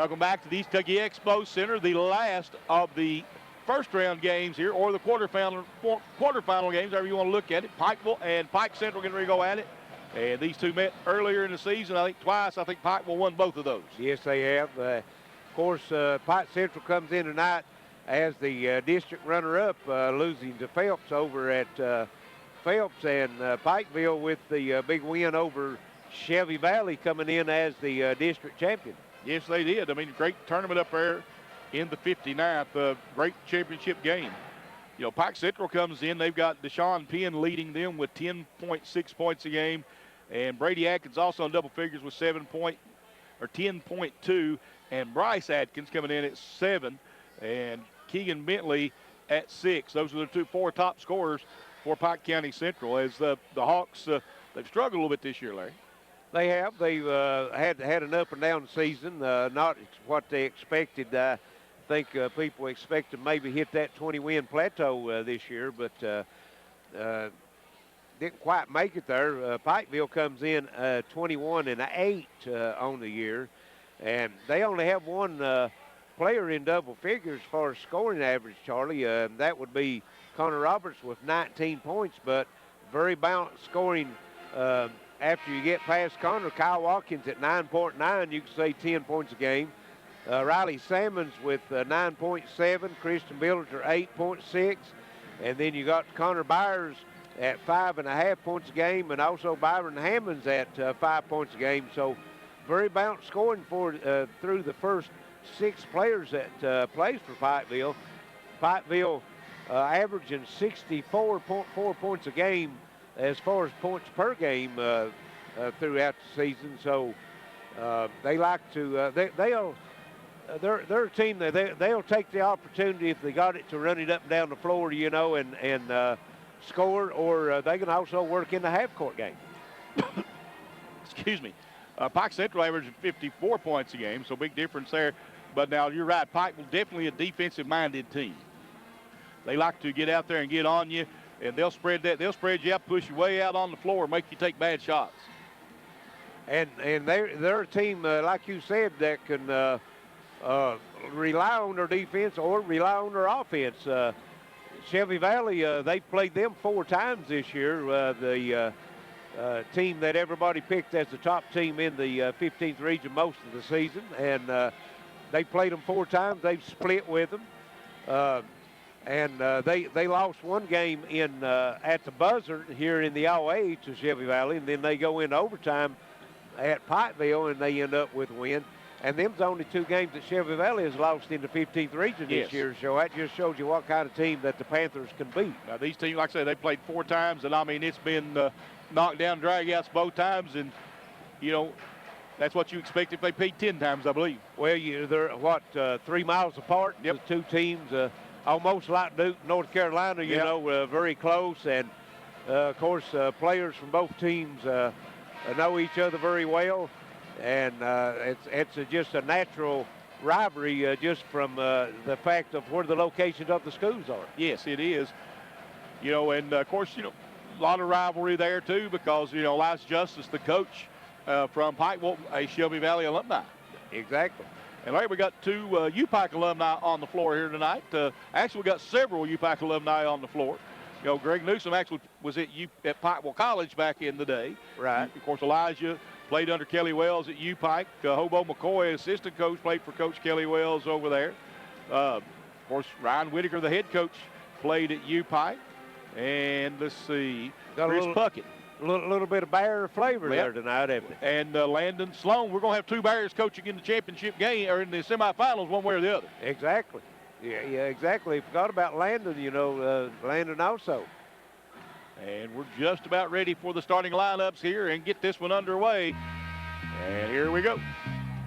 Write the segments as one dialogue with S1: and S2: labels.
S1: Welcome back to the East Kentucky Expo Center, the last of the first-round games here, or the quarterfinal games, however you want to look at it. Pikeville and Pike Central getting ready to go at it. And these two met earlier in the season, I think twice. I think Pikeville won both of those.
S2: Yes, they have. Of course, Pike Central comes in tonight as the district runner-up, losing to Phelps over at Phelps, and Pikeville with the big win over Shelby Valley coming in as the district champion.
S1: Yes, they did. I mean, great tournament up there in the 59th. Great championship game. You know, Pike Central comes in. They've got Deshaun Penn leading them with 10.6 points a game. And Brady Atkins also in double figures with 10.2. And Bryce Atkins coming in at 7. And Keegan Bentley at 6. Those are the four top scorers for Pike County Central, as the Hawks, they've struggled a little bit this year, Larry.
S2: They have. They've had an up and down season, not what they expected. I think people expect to maybe hit that 20-win plateau this year, but didn't quite make it there. Pikeville comes in 21-8 on the year, and they only have one player in double figures as far as scoring average, Charlie. That would be Connor Roberts with 19 points, but very balanced scoring. After you get past Connor, Kyle Watkins at 9.9, you can say 10 points a game. Riley Salmons with 9.7, Christian Billiter 8.6, and then you got Connor Byers at 5.5 points a game, and also Byron Hammonds at 5 points a game. So very balanced scoring for through the first 6 players that plays for Pikeville. Pikeville averaging 64.4 points a game as far as points per game throughout the season. So they like to, they're a team that they'll take the opportunity if they got it to run it up and down the floor, you know, and score, or they can also work in the half-court game.
S1: Excuse me. Pike Central averaging 54 points a game, so big difference there. But now you're right, Pike will definitely a defensive-minded team. They like to get out there and get on you, and they'll spread you out, push you way out on the floor, make you take bad shots.
S2: And they're a team, like you said, that can rely on their defense or rely on their offense. Shelby Valley, they played them 4 times this year. The team that everybody picked as the top team in the 15th region most of the season, and they played them 4 times. They've split with them. And they lost one game in at the buzzer here in the OA to Shelby Valley, and then they go into overtime at Pikeville, and they end up with a win. And them's only 2 games that Shelby Valley has lost in the 15th region this year, so that just shows you what kind of team that the Panthers can beat.
S1: Now, these teams, like I said, they played 4 times, and I mean, it's been knocked down, drag-outs both times, and, you know, that's what you expect if they played 10 times, I believe.
S2: Well, they're, 3 miles apart, the 2 teams, almost like Duke, North Carolina, you know, very close. And, of course, players from both teams know each other very well. And it's just a natural rivalry just from the fact of where the locations of the schools are.
S1: Yes, it is. You know, and, of course, you know, a lot of rivalry there, too, because, you know, Elias Justice, the coach from Pikeville, a Shelby Valley alumni.
S2: Exactly.
S1: And Larry, we got 2 UPike alumni on the floor here tonight. Actually, we got several UPike alumni on the floor. You know, Greg Newsom actually was at Pikeville College back in the day.
S2: Right.
S1: Of course, Elijah played under Kelly Wells at UPike. Hobo McCoy, assistant coach, played for Coach Kelly Wells over there. Of course, Ryan Whitaker, the head coach, played at UPike. And let's see, Chris Puckett.
S2: A little bit of Bear flavor there tonight, haven't it?
S1: And Landon Sloan. We're going to have 2 Bears coaching in the championship game, or in the semifinals, one way or the other.
S2: Exactly. Yeah, exactly. Forgot about Landon, you know, Landon also.
S1: And we're just about ready for the starting lineups here and get this one underway. And here we go.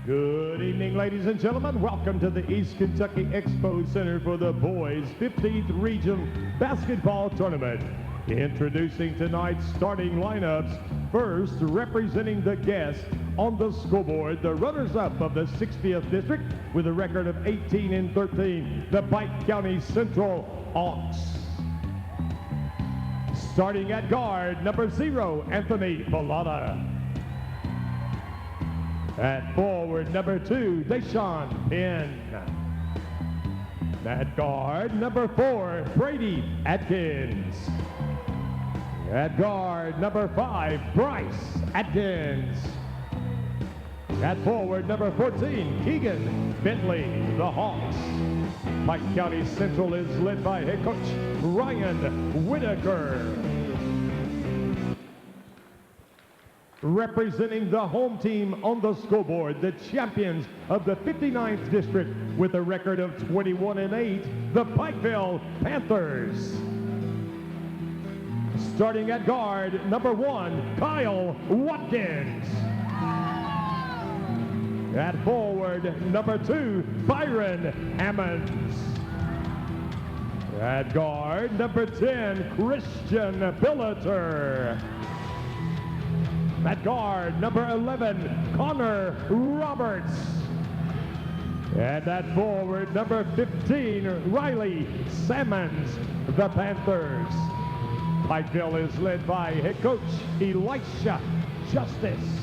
S3: Good evening, ladies and gentlemen. Welcome to the East Kentucky Expo Center for the Boys 15th Region Basketball Tournament. Introducing tonight's starting lineups. First, representing the guests on the scoreboard, the runners-up of the 60th District with a record of 18-13, the Pike County Central Hawks. Starting at guard, number 0, Anthony Pallotta. At forward, number 2, Deshaun Penn. At guard, number 4, Brady Atkins. At guard, number 5, Bryce Atkins. At forward, number 14, Keegan Bentley, the Hawks. Pike County Central is led by head coach Ryan Whitaker. Representing the home team on the scoreboard, the champions of the 59th District with a record of 21-8, the Pikeville Panthers. Starting at guard, number 1, Kyle Watkins. At forward, number 2, Byron Hammonds. At guard, number 10, Christian Billeter. At guard, number 11, Connor Roberts. And at forward, number 15, Riley Sammons, the Panthers. Pikeville is led by head coach Elisha Justice.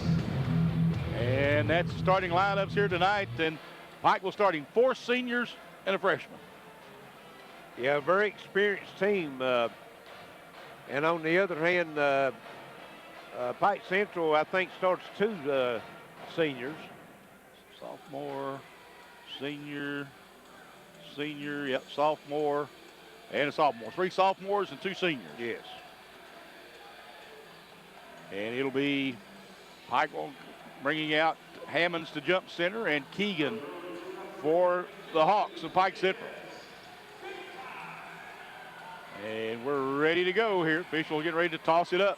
S1: And that's the starting lineups here tonight. And Pikeville starting 4 seniors and a freshman.
S2: Yeah, a very experienced team. And on the other hand, Pike Central, I think, starts 2 seniors.
S1: Sophomore, senior, yep, sophomore, and a sophomore. 3 sophomores and 2 seniors.
S2: Yes.
S1: And it'll be Pikeville bringing out Hammonds to jump center and Keegan for the Hawks of Pike Central. And we're ready to go here. Officials getting ready to toss it up.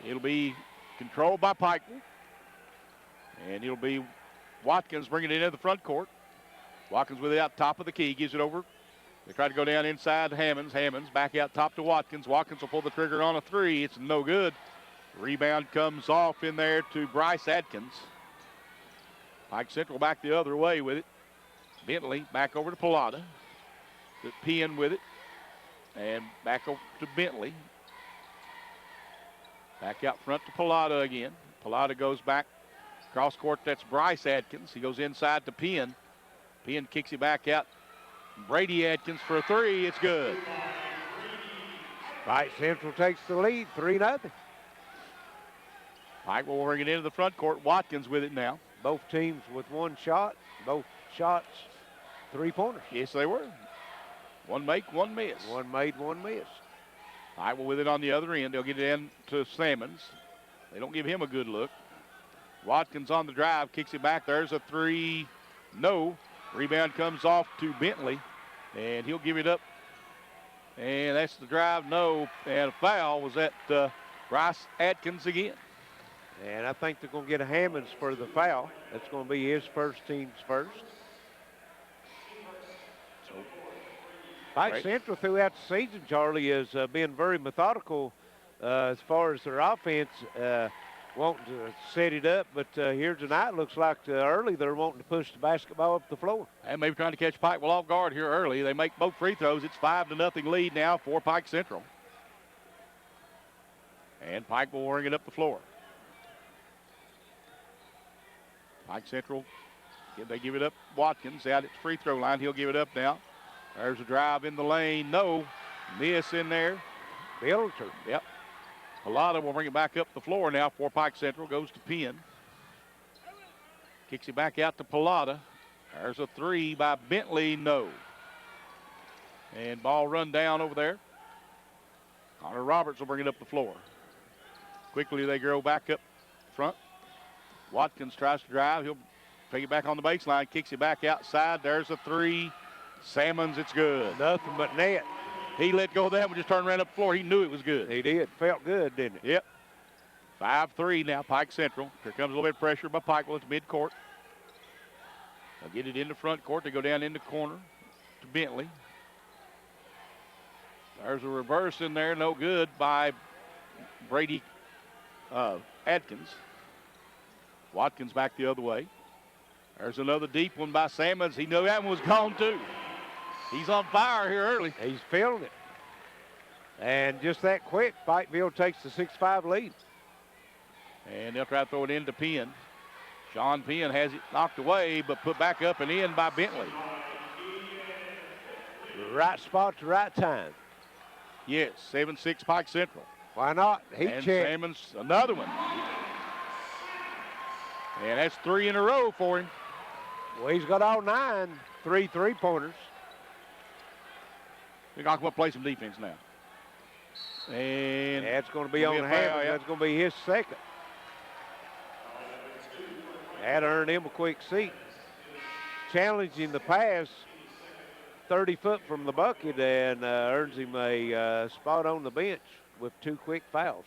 S1: It'll be controlled by Pikeville. And it'll be Watkins bringing it into the front court. Watkins with it out top of the key, gives it over. They try to go down inside Hammonds. Hammonds back out top to Watkins. Watkins will pull the trigger on a 3. It's no good. Rebound comes off in there to Bryce Atkins. Pike Central back the other way with it. Bentley back over to Pilata. The Penn with it. And back over to Bentley. Back out front to Pilata again. Pilata goes back cross court. That's Bryce Atkins. He goes inside to Penn. Penn kicks it back out. Brady Atkins for a 3. It's good.
S2: Pike Central takes the lead, 3-0.
S1: Pike will bring it into the front court. Watkins with it now.
S2: Both teams with 1 shot. Both shots 3-pointers.
S1: Yes, they were. 1 make, 1 miss.
S2: 1 made, 1 missed.
S1: Pike will with it on the other end. They'll get it in to Sammons. They don't give him a good look. Watkins on the drive, kicks it back. There's a 3. No. Rebound comes off to Bentley, and he'll give it up. And that's the drive. No. And a foul was at Bryce Atkins again.
S2: And I think they're going to get a Hammonds for the foul. That's going to be his team's first.
S1: So,
S2: Pike Central throughout the season, Charlie, has been very methodical as far as their offense, wanting to set it up. But here tonight, looks like early they're wanting to push the basketball up the floor.
S1: And maybe trying to catch Pikeville off guard here early. They make both free throws. It's 5-0 lead now for Pike Central. And Pike will bring it up the floor. Pike Central, they give it up. Watkins out at the free throw line. He'll give it up now. There's a drive in the lane. No. Miss in there.
S2: Billeter.
S1: Yep. Pilata will bring it back up the floor now for Pike Central. Goes to Penn. Kicks it back out to Pilata. There's a 3 by Bentley. No. And ball run down over there. Connor Roberts will bring it up the floor. Quickly they go back up front. Watkins tries to drive. He'll take it back on the baseline. Kicks it back outside. There's a 3. Sammons, it's good.
S2: Nothing but net.
S1: He let go of that one, just turned around up the floor. He knew it was good.
S2: He did. Felt good, didn't it?
S1: Yep. 5-3 now, Pike Central. Here comes a little bit of pressure by Pikeville at midcourt. They'll get it in the front court. They go down in the corner to Bentley. There's a reverse in there, no good by Brady Atkins. Watkins back the other way. There's another deep one by Sammons. He knew that one was gone too. He's on fire here early.
S2: He's feeling it. And just that quick, Pikeville takes the 6-5 lead.
S1: And they'll try to throw it into Penn. Sean Penn has it knocked away, but put back up and in by Bentley.
S2: Right spot, the right time.
S1: Yes, 7-6 Pike Central.
S2: Why not? He
S1: And
S2: checked.
S1: Salmons, another one. And that's 3 in a row for him.
S2: Well, he's got all 9 3-pointers.
S1: They're going to play some defense now. And
S2: that's going to be on the hammer. That's going to be his second. That earned him a quick seat. Challenging the pass 30 foot from the bucket and earns him a spot on the bench with 2 quick fouls.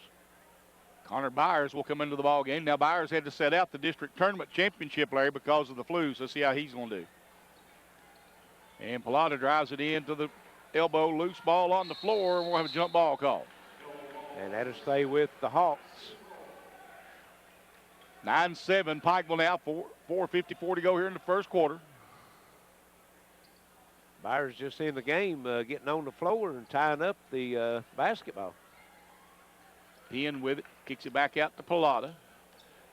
S1: Connor Byers will come into the ball game. Now Byers had to set out the district tournament championship, Larry, because of the flu. So let's see how he's going to do. And Pilata drives it into the elbow, loose ball on the floor. We'll have a jump ball call.
S2: And that'll stay with the Hawks.
S1: 9-7 Pikeville now, 4:54 to go here in the first quarter.
S2: Byers just in the game, getting on the floor and tying up the basketball.
S1: Penn with it, kicks it back out to Pilata.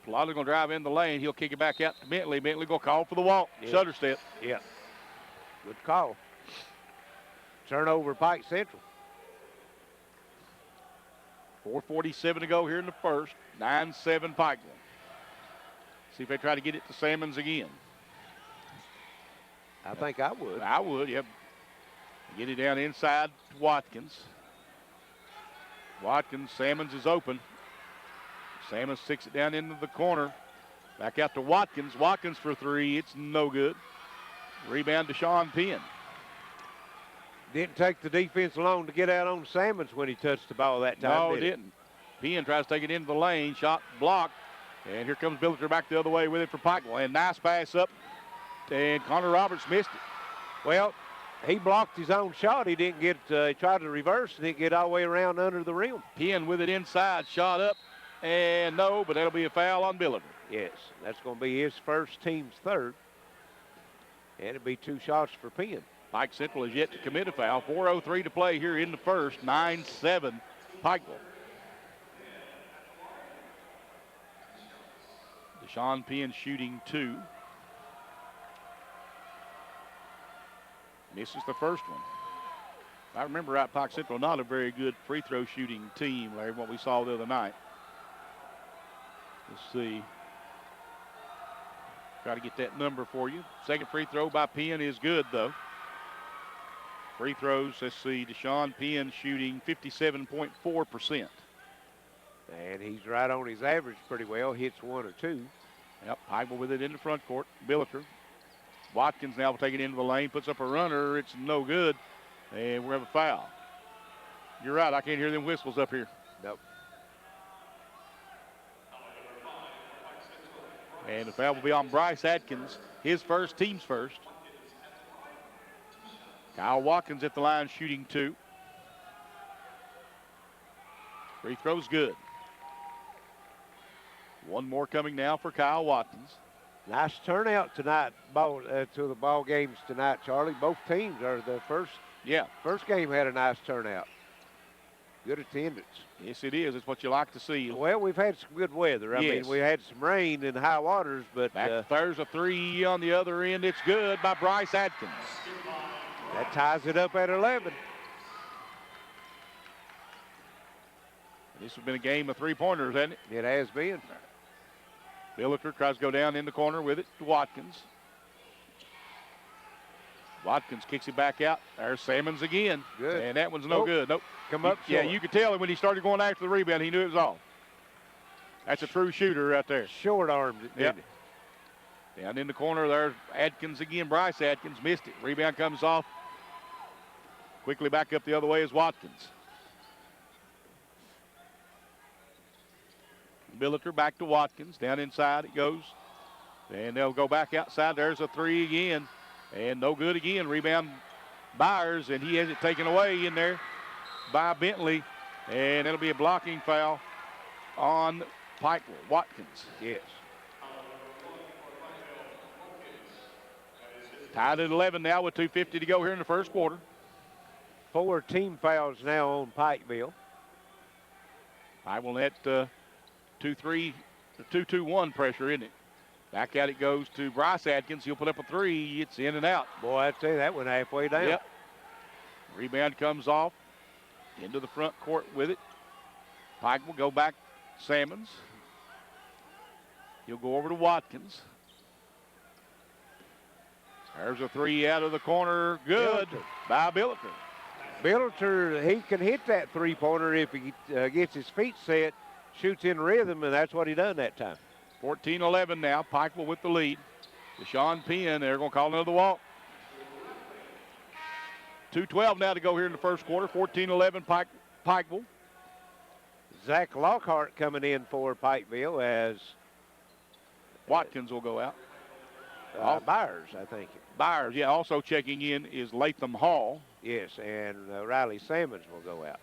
S1: Pilata going to drive in the lane. He'll kick it back out to Bentley. Bentley going to call for the walk.
S2: Yeah.
S1: Shutter step.
S2: Yeah. Good call. Turnover, Pike Central.
S1: 4:47 to go here in the first. 9-7 Pikeville. See if they try to get it to Salmons again.
S2: I think I would.
S1: I would, yep. Get it down inside to Watkins. Watkins, Salmons is open. Salmons sticks it down into the corner. Back out to Watkins. Watkins for 3. It's no good. Rebound to Sean Penn.
S2: Didn't take the defense long to get out on Salmons when he touched the ball that time.
S1: No, didn't. Penn tries to take it into the lane. Shot blocked. And here comes Billiter back the other way with it for Pikeville. And nice pass up. And Connor Roberts missed it.
S2: Well, he blocked his own shot. He didn't get, he tried to reverse and didn't get all the way around under the rim.
S1: Penn with it inside. Shot up. And no, but that'll be a foul on Billiter.
S2: Yes, that's going to be his first, team's third. And it'll be 2 shots for Penn.
S1: Pike Central has yet to commit a foul. 4:03 to play here in the first. 9-7 Pikeville. Deshaun Penn shooting 2. Misses the first one. If I remember right, Pike Central not a very good free throw shooting team, Larry, what we saw the other night. Let's see. Try to get that number for you. Second free throw by Penn is good, though. Free throws, let's see, Deshaun Penn shooting 57.4%.
S2: And he's right on his average pretty well. Hits 1 or 2.
S1: Yep, Pikeville with it in the front court. Billiter. Watkins now will take it into the lane, puts up a runner. It's no good, and we're going to have a foul. You're right, I can't hear them whistles up here.
S2: Nope.
S1: And the foul will be on Bryce Atkins, his first, team's first. Kyle Watkins at the line shooting 2. Free throw's good. One more coming now for Kyle Watkins.
S2: Nice turnout tonight, to the ball games tonight, Charlie. Both teams are the first.
S1: Yeah.
S2: First game had a nice turnout. Good attendance.
S1: Yes, it is. It's what you like to see.
S2: Well, we've had some good weather. I mean, we had some rain and high waters, but
S1: there's a 3 on the other end. It's good by Bryce Atkins.
S2: That ties it up at 11.
S1: This has been a game of 3-pointers, hasn't it?
S2: It has been.
S1: Billiter tries to go down in the corner with it to Watkins. Watkins kicks it back out. There's Salmons again.
S2: Good.
S1: And that one's no good. Nope.
S2: Come up
S1: Yeah,
S2: short.
S1: you could tell him when he started going after the rebound, he knew it was off. That's a true shooter right there.
S2: Short-armed it,
S1: Yep.
S2: didn't it?
S1: Down in the corner, there's Atkins again. Bryce Atkins missed it. Rebound comes off. Quickly back up the other way is Watkins. Billiter back to Watkins. Down inside it goes. And they'll go back outside. There's a 3 again. And no good again. Rebound Byers, and he has it taken away in there by Bentley. And it'll be a blocking foul on Pikeville. Watkins.
S2: Yes.
S1: Tied at 11 now with 2:50 to go here in the first quarter.
S2: 4 team fouls now on Pikeville.
S1: Pikeville net 2-3 the 2-2-1 pressure, isn't it? Back out it goes to Bryce Atkins. He'll put up a three. It's in and out.
S2: Boy, I'd say that went halfway down.
S1: Yep. Rebound comes off into the front court with it. Pike will go back. Salmons. He'll go over to Watkins. There's a three out of the corner. Good by Billiter.
S2: Billiter, he can hit that three-pointer if he gets his feet set, shoots in rhythm, and that's what he done that time.
S1: 14-11 now. Pikeville with the lead. Deshaun Penn, they're going to call another walk. 2:12 now to go here in the first quarter. 14-11 Pikeville.
S2: Zach Lockhart coming in for Pikeville as
S1: Watkins will go out.
S2: Byers, I think.
S1: Byers, yeah, also checking in is Latham Hall.
S2: Yes, and Riley Salmons will go out.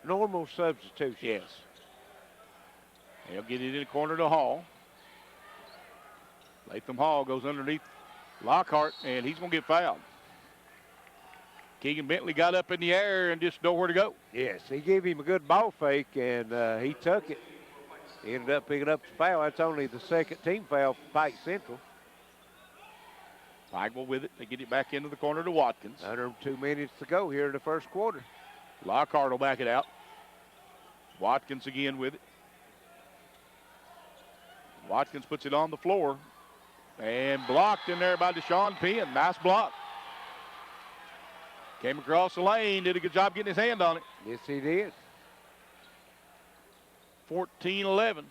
S2: Normal substitution.
S1: Yes. They'll get it in the corner to Hall. Latham Hall goes underneath Lockhart, and he's going to get fouled. Keegan Bentley got up in the air and just nowhere to go.
S2: Yes, he gave him a good ball fake, and he took it. He ended up picking up the foul. That's only the second team foul for Pike Central.
S1: Pikeville with it. They get it back into the corner to Watkins.
S2: Under 2 minutes to go here in the first quarter.
S1: Lockhart will back it out. Watkins again with it. Watkins puts it on the floor. And blocked in there by Deshaun Penn. Nice block. Came across the lane, did a good job getting his hand on it.
S2: Yes, he did.
S1: 14-11.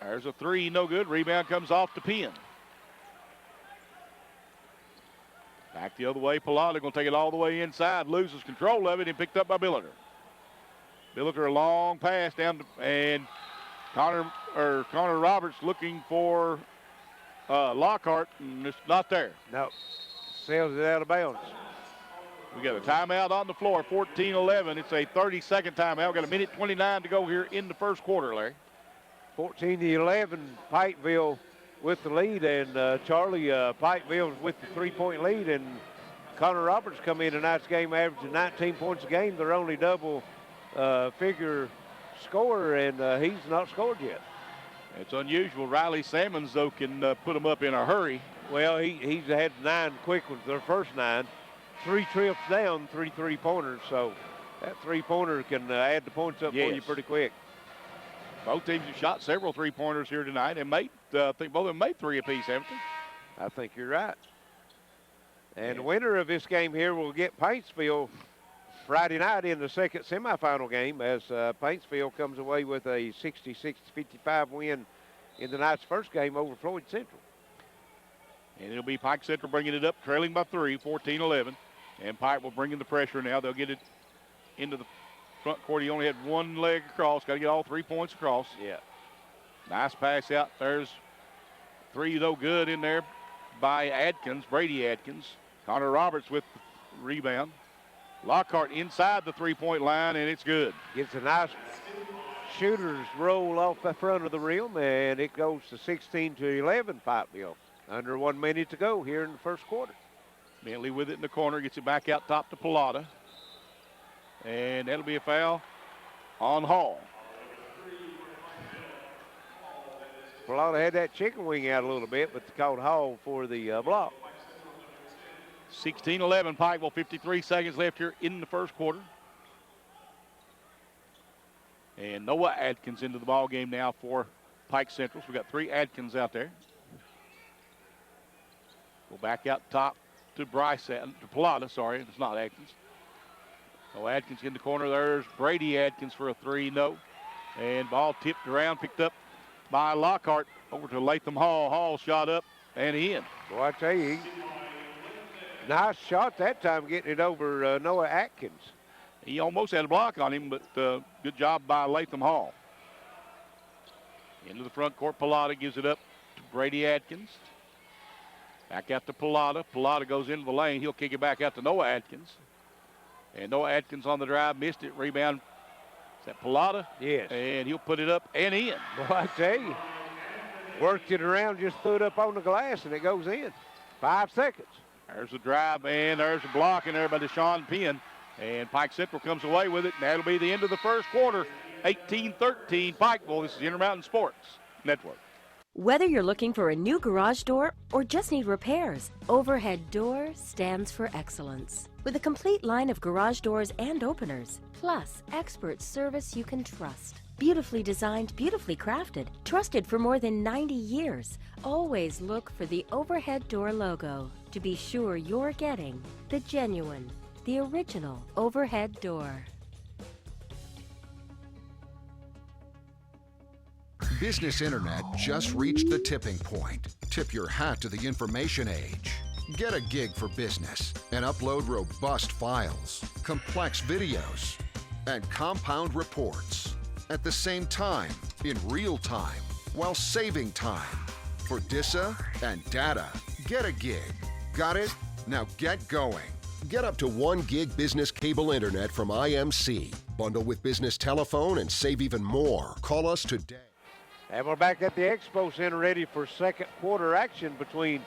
S1: There's a three, no good. Rebound comes off to Penn. Back the other way, Pilata going to take it all the way inside, loses control of it, and picked up by Billiter. Billiter a long pass down to, and Connor Roberts looking for Lockhart, and it's not there.
S2: No, sails it out of bounds.
S1: We got a timeout on the floor, 14-11. It's a 30-second timeout. We've got 1:29 to go here in the first quarter, Larry.
S2: 14-11, Pikeville with the lead, and Charlie, Pikeville with the three-point lead, and Connor Roberts come in tonight's game averaging 19 points a game. They're only double figure scorer, and he's not scored yet.
S1: It's unusual. Riley Salmons, though, can put them up in a hurry.
S2: Well, he's had 9 quick ones, their first 9. 3 trips down, 3 3-pointers, so that three-pointer can add the points up for you pretty quick.
S1: Both teams have shot several three-pointers here tonight, and I think both of them made 3 apiece, haven't they?
S2: I think you're right. And the winner of this game here will get Paintsville Friday night in the second semifinal game, as Paintsville comes away with a 66-55 win in the night's first game over Floyd Central.
S1: And it'll be Pike Central bringing it up, trailing by 3, 14-11. And Pike will bring in the pressure now. They'll get it into the front court. He only had 1 leg across. Got to get all 3 points across.
S2: Yeah.
S1: Nice pass out. There's 3, though, good in there by Adkins, Brady Adkins. Connor Roberts with the rebound. Lockhart inside the 3-point line, and it's good.
S2: Gets a nice shooter's roll off the front of the rim, and it goes to 16-11 Pikeville. Under 1 minute to go here in the first quarter.
S1: Bentley with it in the corner, gets it back out top to Pilata. And that'll be a foul on Hall.
S2: Pilata had that chicken wing out a little bit, but they called Hall for the block.
S1: 16-11 Pikeville, 53 seconds left here in the first quarter. And Noah Adkins into the ball game now for Pike Central. So we got 3 Adkins out there. Go back out top to Pilata, sorry, it's not Adkins. So Adkins in the corner, there's Brady Adkins for a 3, no. And ball tipped around, picked up by Lockhart over to Latham Hall. Hall shot up and in.
S2: Boy, I tell you, nice shot that time getting it over Noah Atkins.
S1: He almost had a block on him, but good job by Latham Hall. Into the front court, Pilata gives it up to Brady Adkins. Back out to Pilata. Pilata goes into the lane. He'll kick it back out to Noah Atkins. And Noah Atkins on the drive, missed it. Rebound. Is that Pilata?
S2: Yes.
S1: And he'll put it up and in.
S2: Boy, I tell you, worked it around, just threw it up on the glass, and it goes in. 5 seconds.
S1: There's the drive, and there's a block in there by Deshaun Penn. And Pike Central comes away with it, and that'll be the end of the first quarter. 18-13 Pikeville. This is Intermountain Sports Network.
S4: Whether you're looking for a new garage door or just need repairs, Overhead Door stands for excellence. With a complete line of garage doors and openers, plus expert service you can trust. Beautifully designed, beautifully crafted, trusted for more than 90 years. Always look for the Overhead Door logo to be sure you're getting the genuine, the original Overhead Door.
S5: Business Internet just reached the tipping point. Tip your hat to the information age. Get a gig for business and upload robust files, complex videos, and compound reports at the same time, in real time, while saving time. For DISA and data, get a gig. Got it? Now get going. Get up to 1 gig business cable internet from IMC. Bundle with business telephone and save even more. Call us today.
S2: And we're back at the Expo Center ready for second quarter action between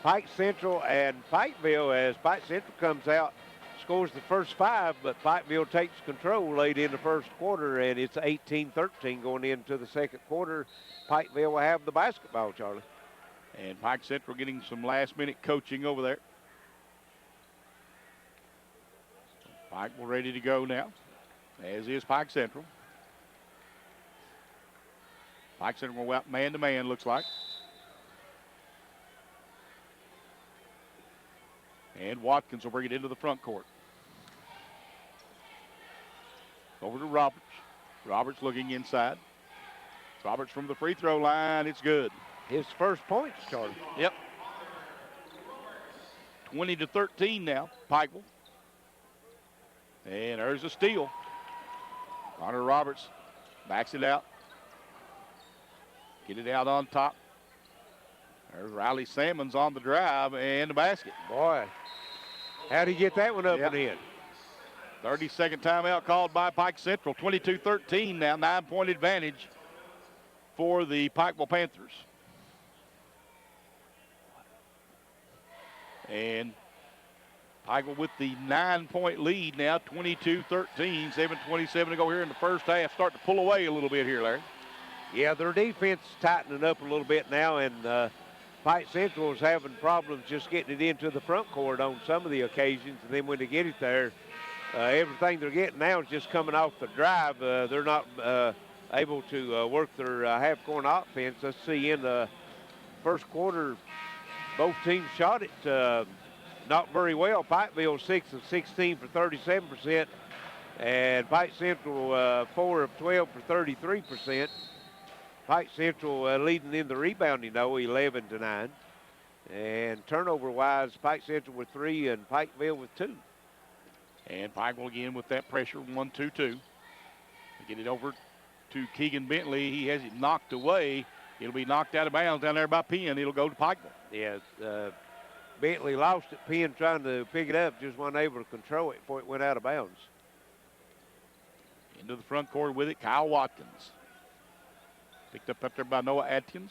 S2: Pike Central and Pikeville as Pike Central comes out, scores the first 5, but Pikeville takes control late in the first quarter, and it's 18-13 going into the second quarter. Pikeville will have the basketball, Charlie.
S1: And Pike Central getting some last-minute coaching over there. Pikeville ready to go now, as is Pike Central. Pike Central will go out man-to-man, looks like. And Watkins will bring it into the front court. Over to Roberts. Roberts looking inside. Roberts from the free throw line. It's good.
S2: His first points, Charlie.
S1: Yep. 20-13 now, Pikeville. And there's a steal. Connor Roberts backs it out. Get it out on top. There's Riley Salmons on the drive and the basket.
S2: Boy, how'd he get that one up and in?
S1: 30-second timeout called by Pike Central. 22-13 now, 9-point advantage for the Pikeville Panthers. And Pikeville with the 9-point lead now, 22-13, 7:27 to go here in the first half. Starting to pull away a little bit here, Larry.
S2: Yeah, their defense is tightening up a little bit now, and Pike Central is having problems just getting it into the front court on some of the occasions, and then when they get it there, everything they're getting now is just coming off the drive. They're not able to work their half-court offense. Let's see, in the first quarter, both teams shot it not very well. Pikeville 6 of 16 for 37%, and Pike Central 4 of 12 for 33%. Pike Central leading in the rebounding, though, 11-9. And turnover-wise, Pike Central with 3 and Pikeville with 2.
S1: And Pikeville again with that pressure, 1-2-2. Get it over to Keegan Bentley. He has it knocked away. It'll be knocked out of bounds down there by Penn. It'll go to Pikeville.
S2: Yeah, Bentley lost it. Penn trying to pick it up, just wasn't able to control it before it went out of bounds.
S1: Into the front court with it, Kyle Watkins. Picked up there by Noah Atkins.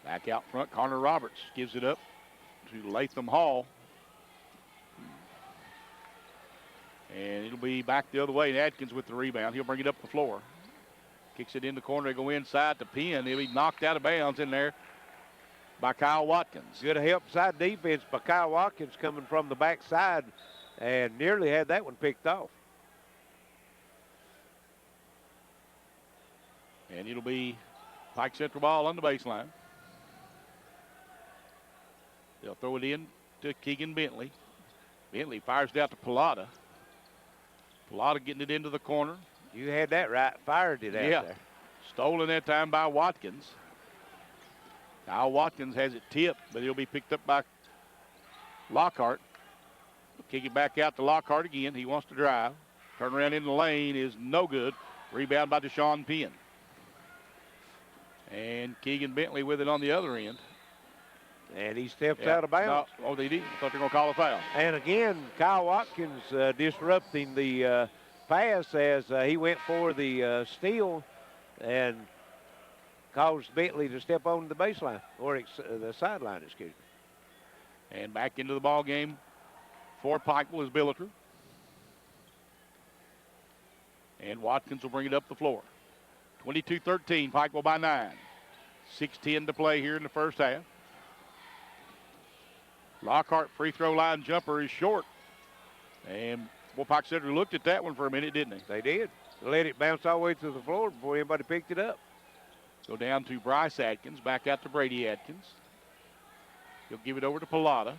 S1: Back out front, Connor Roberts gives it up to Latham Hall. And it'll be back the other way, and Atkins with the rebound. He'll bring it up the floor. Kicks it in the corner, they go inside to Penn. He'll be knocked out of bounds in there by Kyle Watkins.
S2: Good help side defense by Kyle Watkins coming from the backside and nearly had that one picked off.
S1: And it'll be Pike Central ball on the baseline. They'll throw it in to Keegan Bentley. Bentley fires it out to Pilata. Pilata getting it into the corner.
S2: You had that right. Fired it out there.
S1: Stolen that time by Watkins. Now Watkins has it tipped, but he'll be picked up by Lockhart. Kick it back out to Lockhart again. He wants to drive. Turn around in the lane is no good. Rebound by Deshaun Penn. And Keegan Bentley with it on the other end.
S2: And he steps out of bounds.
S1: No, they did. I thought they were going to call a foul.
S2: And again, Kyle Watkins disrupting the pass as he went for the steal and caused Bentley to step on the baseline, or the sideline, excuse me.
S1: And back into the ball game for Pikeville is Billiter. And Watkins will bring it up the floor. 22-13, Pikeville by 9. 6:10 to play here in the first half. Lockhart free throw line jumper is short. And Pike Central looked at that one for a minute, didn't they?
S2: They did. Let it bounce all the way to the floor before anybody picked it up.
S1: Go down to Bryce Atkins, back out to Brady Atkins. He'll give it over to Pilata.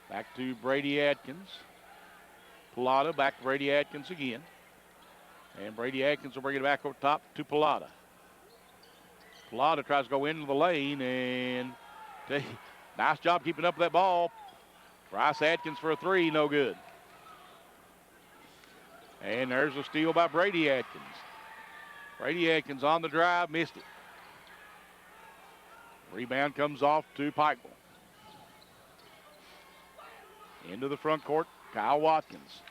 S1: Back to Brady Atkins. Pilata back to Brady Atkins again. And Brady Atkins will bring it back over top to Pilata. Pilata tries to go into the lane, and nice job keeping up with that ball. Bryce Atkins for a three, no good. And there's a steal by Brady Atkins. Brady Atkins on the drive, missed it. Rebound comes off to Pikeville. Into the front court, Kyle Watkins.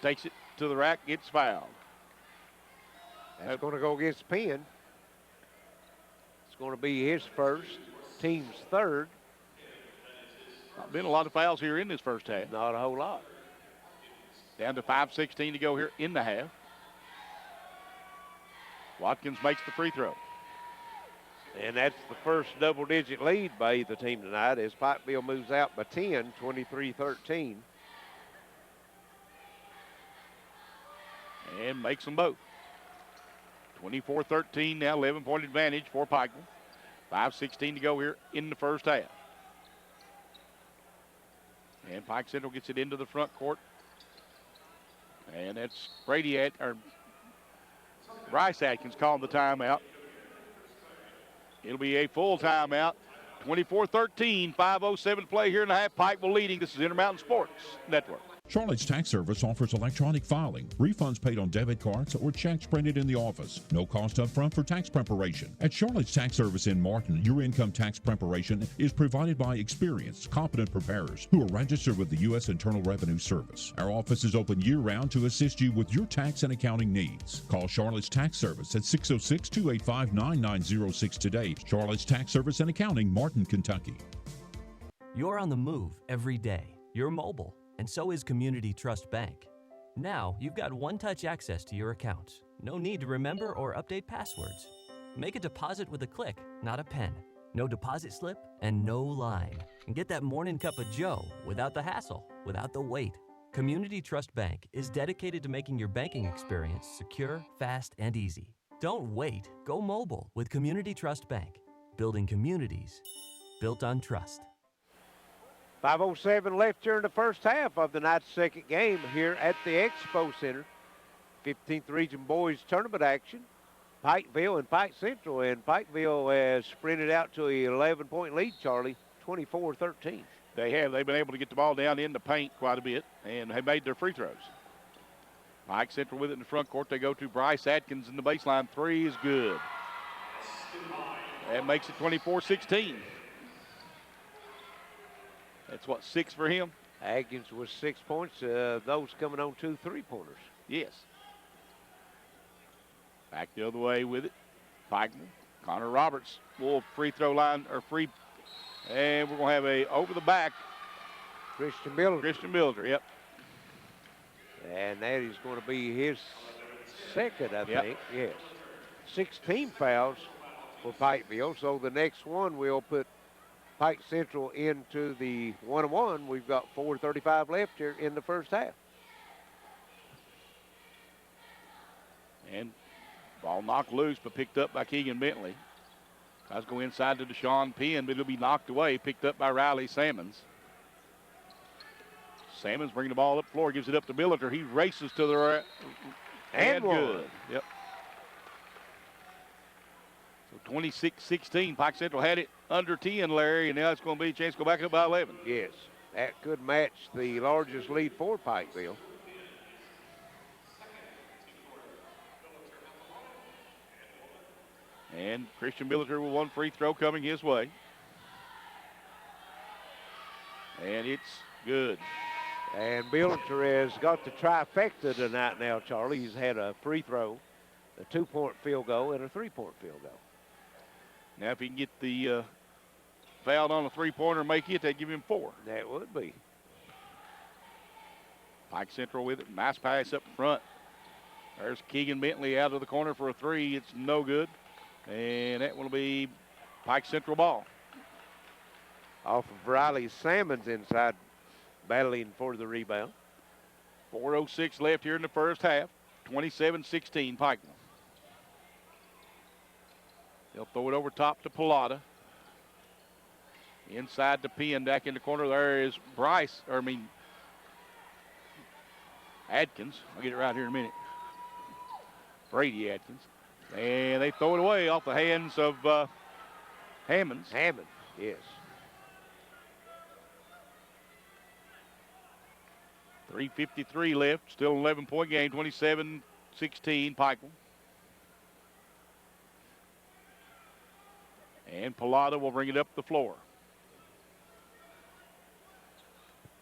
S1: Takes it to the rack, gets fouled.
S2: That's going to go against Penn. It's going to be his first, team's third.
S1: Not been a lot of fouls here in this first half.
S2: Not a whole lot.
S1: Down to 5:16 to go here in the half. Watkins makes the free throw.
S2: And that's the first double-digit lead by either team tonight as Pikeville moves out by 10, 23-13.
S1: And makes them both. 24-13 now, 11-point advantage for Pikeville. 5:16 to go here in the first half. And Pike Central gets it into the front court. And that's Bryce Atkins calling the timeout. It'll be a full timeout. 24-13, 5:07 to play here in the half. Pikeville leading. This is Intermountain Sports Network.
S6: Charlotte's Tax Service offers electronic filing, refunds paid on debit cards, or checks printed in the office. No cost up front for tax preparation. At Charlotte's Tax Service in Martin, your income tax preparation is provided by experienced, competent preparers who are registered with the U.S. Internal Revenue Service. Our office is open year-round to assist you with your tax and accounting needs. Call Charlotte's Tax Service at 606-285-9906 today. Charlotte's Tax Service and Accounting, Martin, Kentucky.
S7: You're on the move every day. You're mobile. And so is Community Trust Bank. Now, you've got one-touch access to your accounts. No need to remember or update passwords. Make a deposit with a click, not a pen. No deposit slip and no line. And get that morning cup of joe without the hassle, without the wait. Community Trust Bank is dedicated to making your banking experience secure, fast, and easy. Don't wait. Go mobile with Community Trust Bank. Building communities built on trust.
S2: 5:07 left here in the first half of the night's second game here at the Expo Center. 15th Region Boys Tournament action. Pikeville and Pike Central, and Pikeville has sprinted out to an 11-point lead, Charlie, 24-13.
S1: They have. They've been able to get the ball down in the paint quite a bit and have made their free throws. Pike Central with it in the front court. They go to Bryce Atkins in the baseline. Three is good. That makes it 24-16. That's what, 6 for him?
S2: Atkins was 6 points. Those coming on 2 3-pointers.
S1: Yes. Back the other way with it. Pikeville. Connor Roberts will free throw line or free. And we're going to have a over the back.
S2: Christian Builder,
S1: yep.
S2: And that is going to be his second, I think. Yes. 16 fouls for Pikeville. So the next one will put Pike Central into the 1-1. We've got 4:35 left here in the first half.
S1: And ball knocked loose, but picked up by Keegan Bentley. Tries to go inside to Deshaun Penn, but it'll be knocked away, picked up by Riley Sammons. Sammons bringing the ball up the floor, gives it up to Billiter. He races to the right. And good. Yep. So 26-16. Pike Central had it under 10, Larry, and now it's going to be a chance to go back up by 11.
S2: Yes, that could match the largest lead for Pikeville.
S1: And Christian Billiter with one free throw coming his way. And it's good.
S2: And Billiter has got the trifecta tonight now, Charlie. He's had a free throw, a 2-point field goal, and a 3-point field goal.
S1: Now if he can get the fouled on a three-pointer make it, they'd give him 4.
S2: That would be.
S1: Pike Central with it. Nice pass up front. There's Keegan Bentley out of the corner for a 3. It's no good. And that will be Pike Central ball.
S2: Off of Riley Salmons inside, battling for the rebound.
S1: 4:06 left here in the first half. 27-16 Pikeville. They'll throw it over top to Pilata. Inside the pin, back in the corner, there is Adkins. I'll get it right here in a minute. Brady Adkins. And they throw it away off the hands of Hammonds.
S2: Hammond, yes.
S1: 3:53 left. Still an 11-point game. 27-16 Pikeville. And Pilata will bring it up the floor.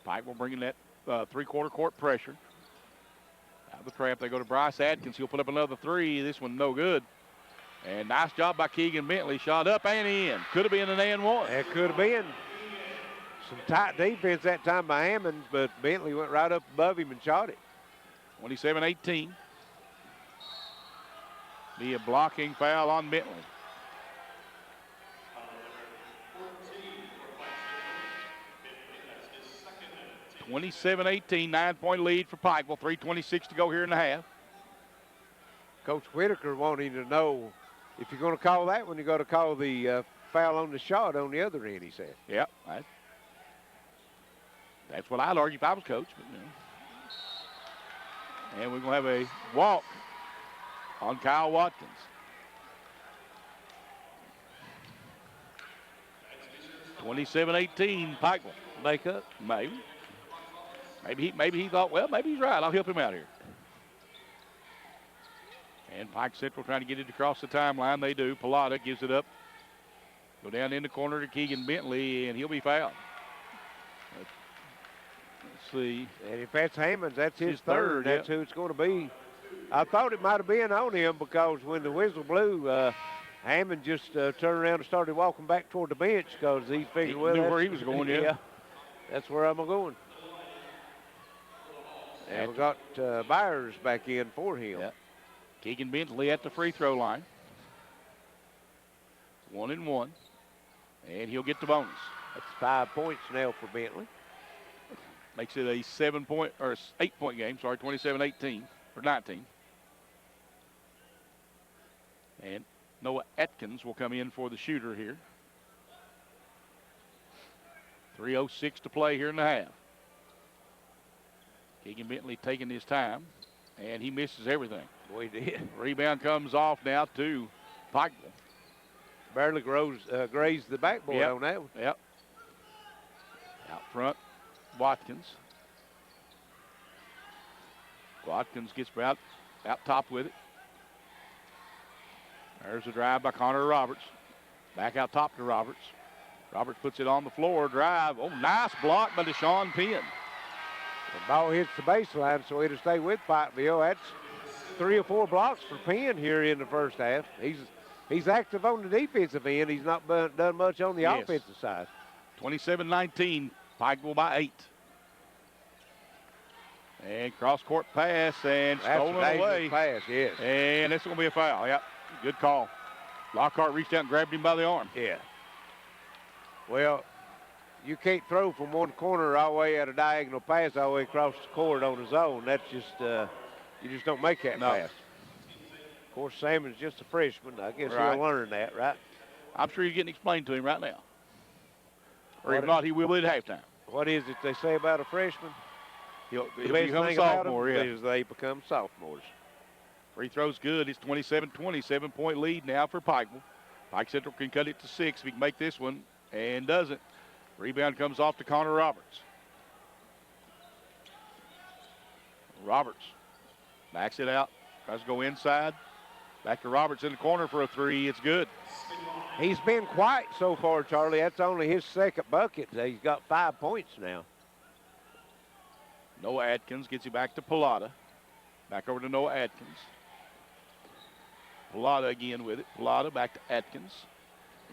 S1: Pike will bring in that three-quarter court pressure. Out of the trap, they go to Bryce Adkins. He'll put up another 3. This one no good. And nice job by Keegan Bentley. Shot up and in. Could have been an and one.
S2: That could have been. Some tight defense that time by Hammonds, but Bentley went right up above him and shot it.
S1: 27-18. Be a blocking foul on Bentley. 27-18, 9-point lead for Pikeville. 3:26 to go here in the half.
S2: Coach Whitaker wanting to know if you're going to call that one, you got to call the foul on the shot on the other end, he said.
S1: Yep. That's what I'd argue if I was coach. But, And we're going to have a walk on Kyle Watkins. (27-18) Pikeville.
S2: Make up?
S1: Maybe. Maybe he thought, well, maybe he's right. I'll help him out here. And Pike Central trying to get it across the timeline. They do. Pilata gives it up. Go down in the corner to Keegan Bentley, and he'll be fouled. Let's see.
S2: And if that's Hammonds, that's his third.
S1: Yep.
S2: That's who it's going to be. I thought it might have been on him because when the whistle blew, Hammond just turned around and started walking back toward the bench because he figured, well,
S1: knew where he was going, yeah.
S2: That's where I'm going. And we got Byers back in for him.
S1: Yeah. Keegan Bentley at the free throw line. 1-1. And he'll get the bonus.
S2: That's 5 points now for Bentley.
S1: Makes it a 8-point game. Sorry, 27-18 or 19. And Noah Atkins will come in for the shooter here. 3:06 to play here in the half. Keegan Bentley taking his time, and he misses everything.
S2: Boy, he did.
S1: Rebound comes off now to Pikeville.
S2: Barely grazed the backboard on that one.
S1: Yep. Out front, Watkins. Watkins gets out top with it. There's a drive by Connor Roberts. Back out top to Roberts. Roberts puts it on the floor, drive. Oh, nice block by Deshaun Penn.
S2: The ball hits the baseline, so it'll stay with Pikeville. That's 3 or 4 blocks for Penn here in the first half. He's active on the defensive end. He's not done much on the offensive side.
S1: 27-19, Pikeville by 8. And cross-court pass and stolen away.
S2: Pass, yes.
S1: And it's going to be a foul. Yep, good call. Lockhart reached out and grabbed him by the arm.
S2: Yeah. Well, you can't throw from one corner all the way at a diagonal pass all the way across the court on his own. That's just, you just don't make that pass. Of course, Salmon's just a freshman. I guess he'll learn that, right?
S1: I'm sure you're getting explained to him right now. Or if not, he will at halftime.
S2: What is it they say about a freshman?
S1: He'll become a sophomore,
S2: is they become sophomores.
S1: Free throw's good. It's 27-20, 7-point lead now for Pikeville. Pike Central can cut it to 6 if he can make this one, and doesn't. Rebound comes off to Connor Roberts. Roberts backs it out, tries to go inside. Back to Roberts in the corner for a 3. It's good.
S2: He's been quiet so far, Charlie. That's only his second bucket. He's got 5 points now.
S1: Noah Atkins gets it back to Pilata. Back over to Noah Atkins. Pilata again with it. Pilata back to Atkins.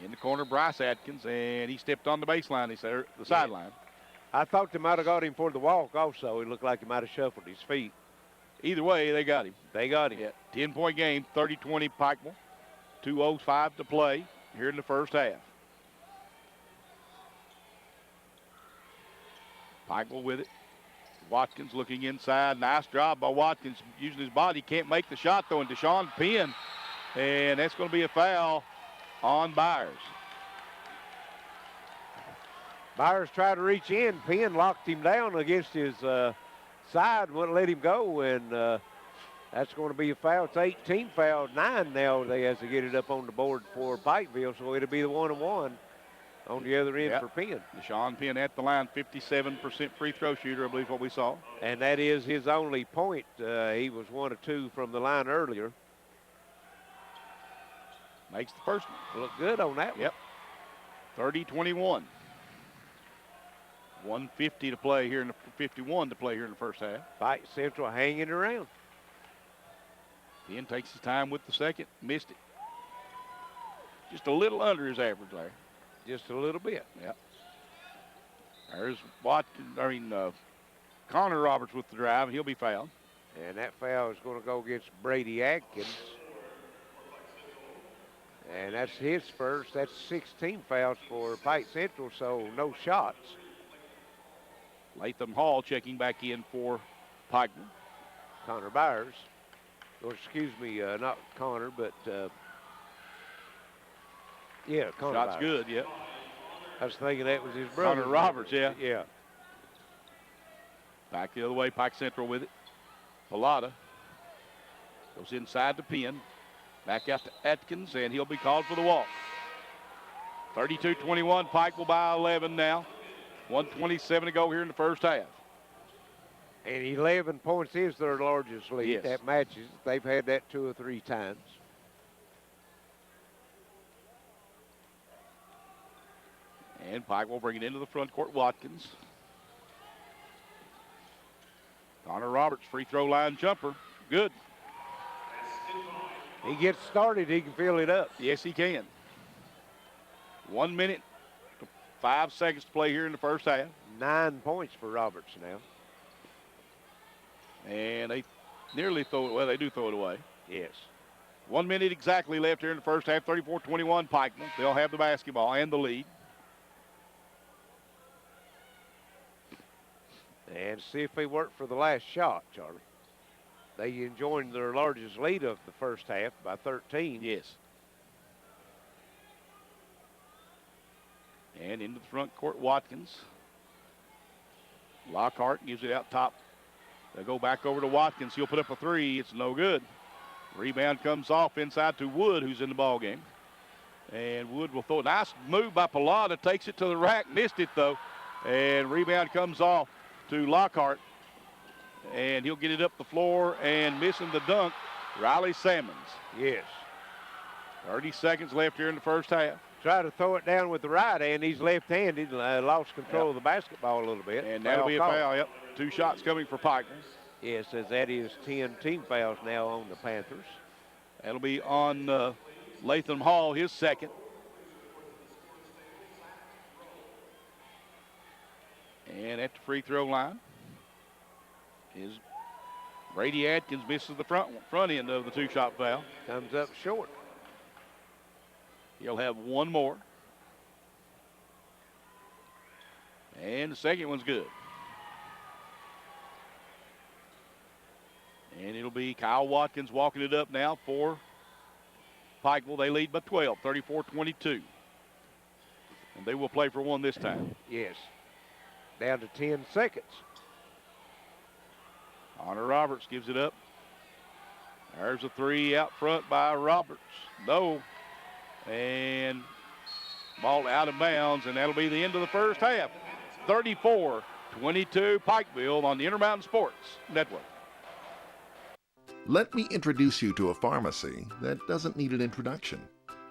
S1: In the corner, Bryce Atkins, and he stepped on the baseline, the sideline.
S2: I thought they might have got him for the walk also. It looked like he might have shuffled his feet.
S1: Either way, they got him.
S2: They got him.
S1: Yeah, 10-point game, 30-20 Pikeville. 2:05 to play here in the first half. Pikeville with it. Watkins looking inside. Nice job by Watkins using his body. Can't make the shot, though, and Deshaun Penn. And that's going to be a foul on Byers.
S2: Byers tried to reach in. Penn locked him down against his side and wouldn't let him go, and that's going to be a foul. It's 18 foul, 9 now they has to get it up on the board for Pikeville, so it'll be the 1-1 on the other end for Penn.
S1: Deshaun Penn at the line, 57% free throw shooter, I believe what we saw.
S2: And that is his only point. He was 1 of 2 from the line earlier.
S1: Makes the first one.
S2: Look good on that one.
S1: Yep. 30-21. 150 to play here in the 51 to play here in the first half.
S2: Pike Central hanging around.
S1: Penn takes his time with the second, missed it. Just a little under his average there.
S2: Just a little bit.
S1: Yep. There's Connor Roberts with the drive, and he'll be fouled.
S2: And that foul is going to go against Brady Atkins. And that's his first. That's 16 fouls for Pike Central, so no shots.
S1: Latham Hall checking back in for Pikeville.
S2: Connor Byers. Or excuse me, not Connor, but yeah, Connor
S1: Shot's
S2: Byers.
S1: good, yep.
S2: I was thinking that was his brother.
S1: Connor Roberts, yeah.
S2: Yeah.
S1: Back the other way, Pike Central with it. Pilata goes inside to Penn. Back out to Atkins, and he'll be called for the walk. 32-21, Pikeville by 11 now. 1:27 to go here in the first half.
S2: And 11 points is their largest lead.
S1: Yes.
S2: That matches. They've had that 2 or 3 times.
S1: And Pike will bring it into the front court. Watkins. Connor Roberts, free throw line jumper. Good.
S2: He gets started, he can fill it up.
S1: Yes, he can. 1 minute, 5 seconds to play here in the first half.
S2: 9 points for Roberts now.
S1: And they nearly throw it. Well, they do throw it away.
S2: Yes.
S1: 1 minute exactly left here in the first half. 34-21 Pikeville. They'll have the basketball and the lead.
S2: And see if they work for the last shot, Charlie. They enjoyed their largest lead of the first half by 13.
S1: Yes. And into the front court, Watkins. Lockhart gives it out top. They go back over to Watkins. He'll put up a 3. It's no good. Rebound comes off inside to Wood, who's in the ball game. And Wood will throw a nice move by Pilata. Takes it to the rack. Missed it, though. And rebound comes off to Lockhart. And he'll get it up the floor, and missing the dunk, Riley Salmons.
S2: Yes.
S1: 30 seconds left here in the first half.
S2: Try to throw it down with the right hand. He's left-handed, lost control of the basketball a little bit.
S1: And that'll be a foul, yep. 2 shots coming for Pike.
S2: Yes, as that is 10 team fouls now on the Panthers.
S1: That'll be on Latham Hall, his second. And at the free throw line is Brady Atkins. Misses the front end of the 2-shot foul.
S2: Comes up short.
S1: He'll have one more. And the second one's good. And it'll be Kyle Watkins walking it up now for Pikeville. They lead by 12, 34-22. And they will play for one this time.
S2: Yes. Down to 10 seconds.
S1: Connor Roberts gives it up. There's a 3 out front by Roberts. No. And ball out of bounds, and that'll be the end of the first half. 34-22 Pikeville on the Intermountain Sports Network.
S8: Let me introduce you to a pharmacy that doesn't need an introduction.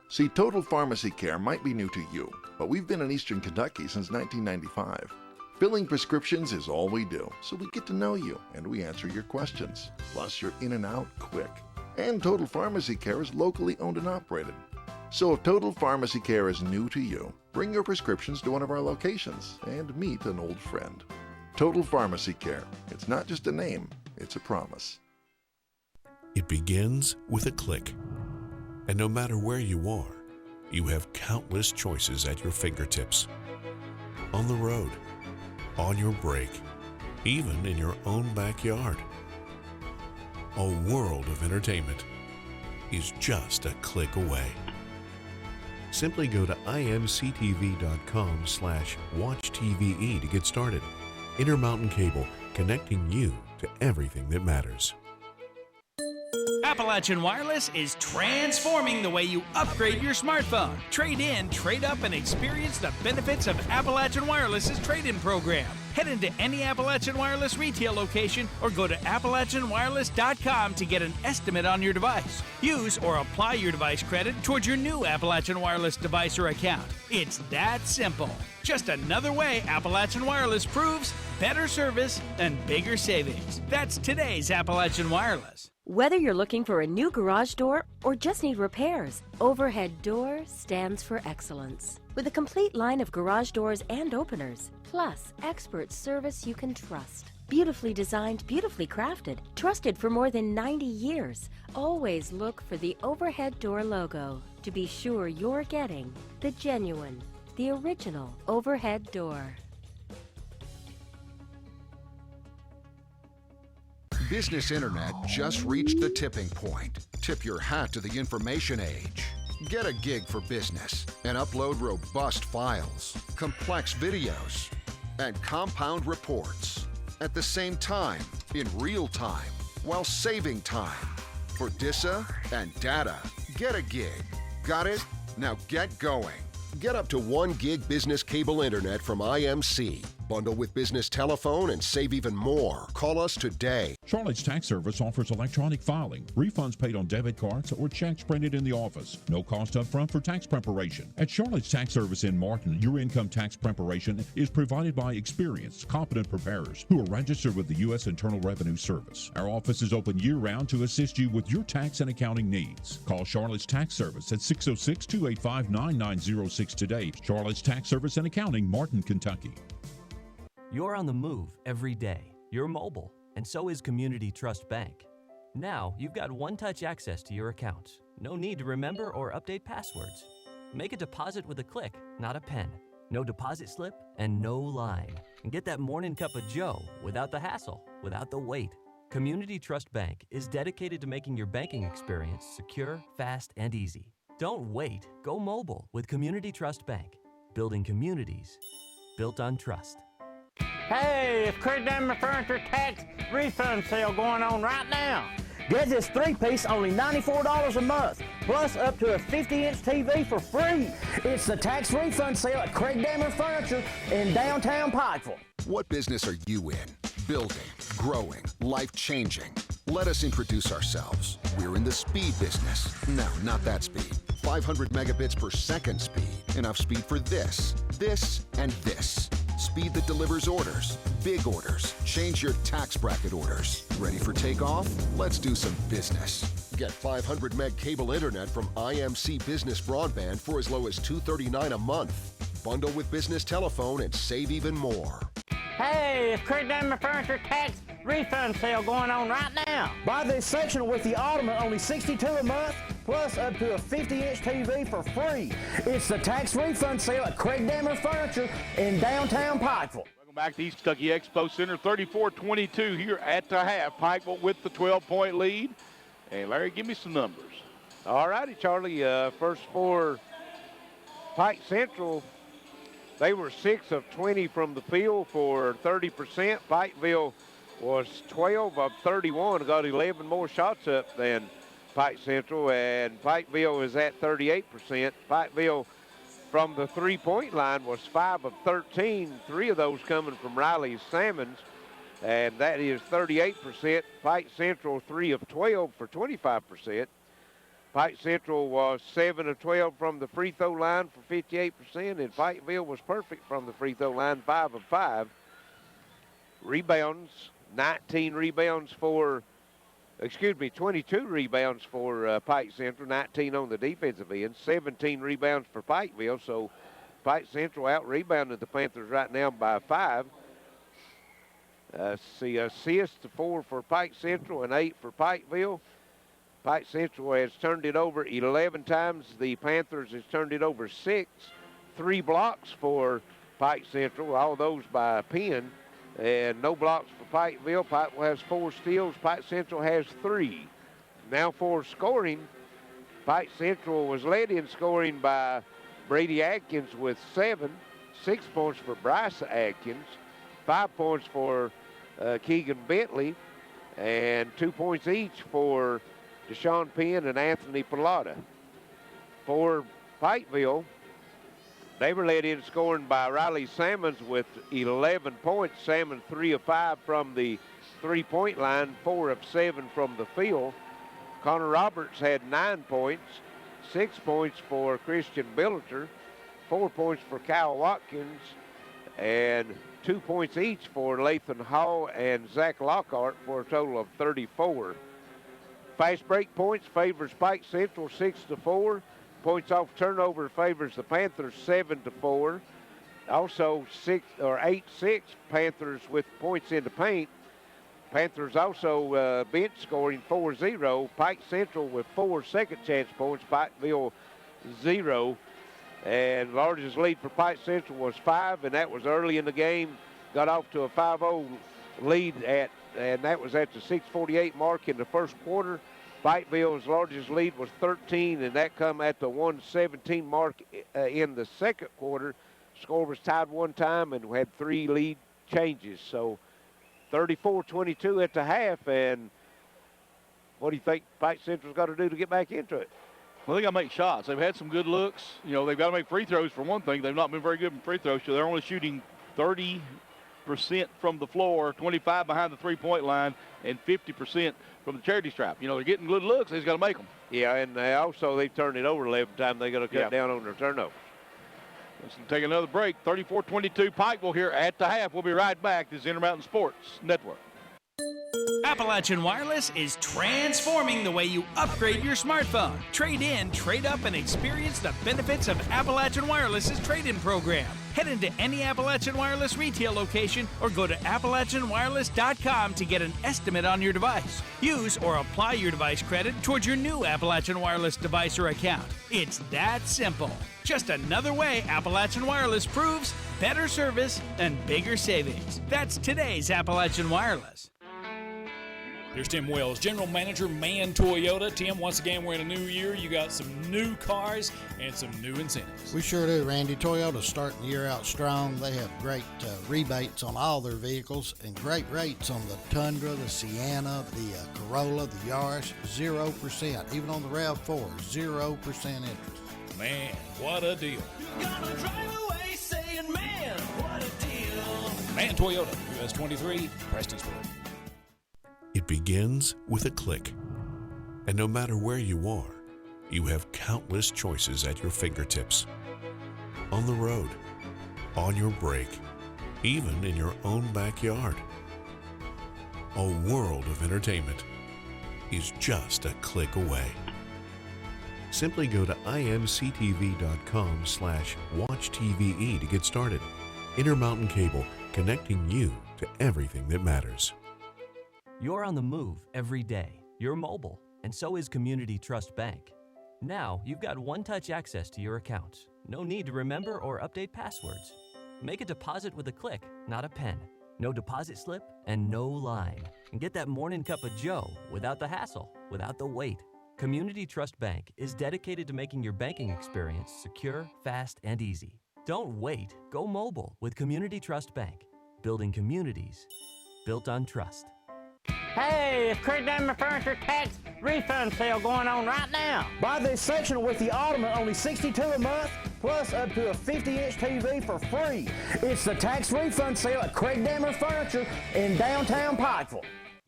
S8: See, Total Pharmacy Care might be new to you, but we've been in Eastern Kentucky since 1995. Filling prescriptions is all we do, so we get to know you and we answer your questions. Plus, you're in and out quick. And Total Pharmacy Care is locally owned and operated. So if Total Pharmacy Care is new to you, bring your prescriptions to one of our locations and meet an old friend. Total Pharmacy Care. It's not just a name, it's a promise.
S9: It begins with a click. And no matter where you are, you have countless choices at your fingertips. On the road, on your break, even in your own backyard. A world of entertainment is just a click away. Simply go to imctv.com/watchtve to get started. Intermountain Cable, connecting you to everything that matters.
S10: Appalachian Wireless is transforming the way you upgrade your smartphone. Trade in, trade up, and experience the benefits of Appalachian Wireless's trade-in program. Head into any Appalachian Wireless retail location or go to AppalachianWireless.com to get an estimate on your device. Use or apply your device credit towards your new Appalachian Wireless device or account. It's that simple. Just another way Appalachian Wireless proves better service and bigger savings. That's today's Appalachian Wireless.
S4: Whether you're looking for a new garage door or just need repairs, Overhead Door stands for excellence. With a complete line of garage doors and openers, plus expert service you can trust. Beautifully designed, beautifully crafted, trusted for more than 90 years. Always look for the Overhead Door logo to be sure you're getting the genuine, the original Overhead Door.
S5: Business Internet just reached the tipping point. Tip your hat to the information age. Get a gig for business and upload robust files, complex videos, and compound reports at the same time, in real time, while saving time. For DISA and data, get a gig. Got it? Now get going. Get up to 1 gig business cable internet from IMC. Bundle with business telephone and save even more. Call us today.
S6: Charlotte's Tax Service offers electronic filing, refunds paid on debit cards, or checks printed in the office. No cost up front for tax preparation. At Charlotte's Tax Service in Martin, your income tax preparation is provided by experienced, competent preparers who are registered with the U.S. Internal Revenue Service. Our office is open year-round to assist you with your tax and accounting needs. Call Charlotte's Tax Service at 606-285-9906 today. Charlotte's Tax Service and Accounting, Martin, Kentucky.
S7: You're on the move every day. You're mobile, and so is Community Trust Bank. Now, you've got one-touch access to your accounts. No need to remember or update passwords. Make a deposit with a click, not a pen. No deposit slip and no line. And get that morning cup of joe without the hassle, without the wait. Community Trust Bank is dedicated to making your banking experience secure, fast, and easy. Don't wait. Go mobile with Community Trust Bank. Building communities built on trust.
S11: Hey, it's Craig Dammer Furniture Tax Refund Sale going on right now. Get this 3-piece only $94 a month, plus up to a 50-inch TV for free. It's the tax refund sale at Craig Dammer Furniture in downtown Pikeville.
S5: What business are you in? Building, growing, life-changing. Let us introduce ourselves. We're in the speed business. No, not that speed. 500 megabits per second speed. Enough speed for this, and this. Speed that delivers orders, big orders. Change your tax bracket orders. Ready for takeoff? Let's do some business. Get 500 meg cable internet from IMC Business Broadband for as low as $239 a month. Bundle with business telephone and save even more.
S11: Hey, it's Craig Dammer Furniture Tax Refund Sale going on right now. Buy this sectional with the Ottoman only $62 a month, plus up to a 50-inch TV for free. It's the tax refund sale at Craig Dammer Furniture in downtown Pikeville.
S1: Welcome back to East Kentucky Expo Center. 34-22 here at the half. Pikeville with the 12-point lead. And Larry, give me some numbers.
S2: All righty, Charlie. First for Pike Central, they were 6 of 20 from the field for 30%. Pikeville was 12 of 31, got 11 more shots up than Pike Central, and Pikeville is at 38%. Pikeville from the three-point line was 5 of 13, 3 of those coming from Riley Salmons, and that is 38%. Pike Central 3 of 12 for 25%. Pike Central was 7 of 12 from the free throw line for 58%, and Pikeville was perfect from the free throw line, 5 of 5. Rebounds, 19 rebounds for 22 rebounds for Pike Central, 19 on the defensive end, 17 rebounds for Pikeville. So Pike Central out-rebounded the Panthers right now by 5. See, assists 4 for Pike Central and 8 for Pikeville. Pike Central has turned it over 11 times. The Panthers has turned it over 6. 3 blocks for Pike Central, all those by Penn, and no blocks for Pikeville. Pikeville has 4 steals. Pike Central has 3. Now for scoring, Pike Central was led in scoring by Brady Atkins with 7. 6 points for Bryce Atkins. 5 points for Keegan Bentley, and 2 points each for Deshaun Penn and Anthony Pilata. For Pikeville, they were led in scoring by Riley Sammons with 11 points. Sammons 3 of 5 from the three-point line, 4 of 7 from the field. Connor Roberts had 9 points, 6 points for Christian Billiter, 4 points for Kyle Watkins, and 2 points each for Lathan Hall and Zach Lockhart for a total of 34. Fast break points favors Pike Central 6-4. Points off turnover favors the Panthers 7-4. Also 8-6 Panthers with points in the paint. Panthers also bench scoring 4-0. Pike Central with 4 second chance points. Pikeville 0. And largest lead for Pike Central was 5, and that was early in the game. Got off to a 5-0 lead and that was at the 6:48 mark in the first quarter. Pikeville's largest lead was 13, and that come at the 1:17 mark in the second quarter. Score was tied one time, and we had 3 lead changes. So 34-22 at the half, and what do you think Pike Central's got to do to get back into it?
S1: Well, they got to make shots. They've had some good looks. You know, they've got to make free throws for one thing. They've not been very good in free throws, so they're only shooting 30% from the floor, 25 behind the three-point line, and 50% from the charity stripe. You know, they're getting good looks. They just got to make them.
S2: Yeah, and they've turned it over 11 times. They got to cut down on their turnovers.
S1: Let's take another break. 34-22 Pikeville here at the half. We'll be right back. This is Intermountain Sports Network.
S10: Appalachian Wireless is transforming the way you upgrade your smartphone. Trade in, trade up, and experience the benefits of Appalachian Wireless's trade-in program. Head into any Appalachian Wireless retail location or go to AppalachianWireless.com to get an estimate on your device. Use or apply your device credit towards your new Appalachian Wireless device or account. It's that simple. Just another way Appalachian Wireless proves better service and bigger savings. That's today's Appalachian Wireless.
S12: Here's Tim Wells, General Manager, Man Toyota. Tim, once again, we're in a new year. You got some new cars and some new incentives.
S13: We sure do, Randy. Toyota's starting the year out strong. They have great rebates on all their vehicles and great rates on the Tundra, the Sienna, the Corolla, the Yaris, 0%. Even on the RAV4, 0% interest.
S12: Man, what a deal.
S14: You're gonna drive away saying, man, what a deal.
S12: Man Toyota, US 23, Prestonsburg.
S9: It begins with a click. And no matter where you are, you have countless choices at your fingertips. On the road, on your break, even in your own backyard. A world of entertainment is just a click away. Simply go to imctv.com/watchtve to get started. Intermountain Cable, connecting you to everything that matters.
S7: You're on the move every day. You're mobile, and so is Community Trust Bank. Now, you've got one-touch access to your accounts. No need to remember or update passwords. Make a deposit with a click, not a pen. No deposit slip and no line. And get that morning cup of joe without the hassle, without the wait. Community Trust Bank is dedicated to making your banking experience secure, fast, and easy. Don't wait. Go mobile with Community Trust Bank. Building communities built on trust.
S11: Hey, it's Craig Diamond Furniture tax refund sale going on right now. Buy this sectional with the Ottoman, only $62 a month, plus up to a 50-inch TV for free. It's the tax refund sale at Craig Diamond Furniture in downtown Pikeville.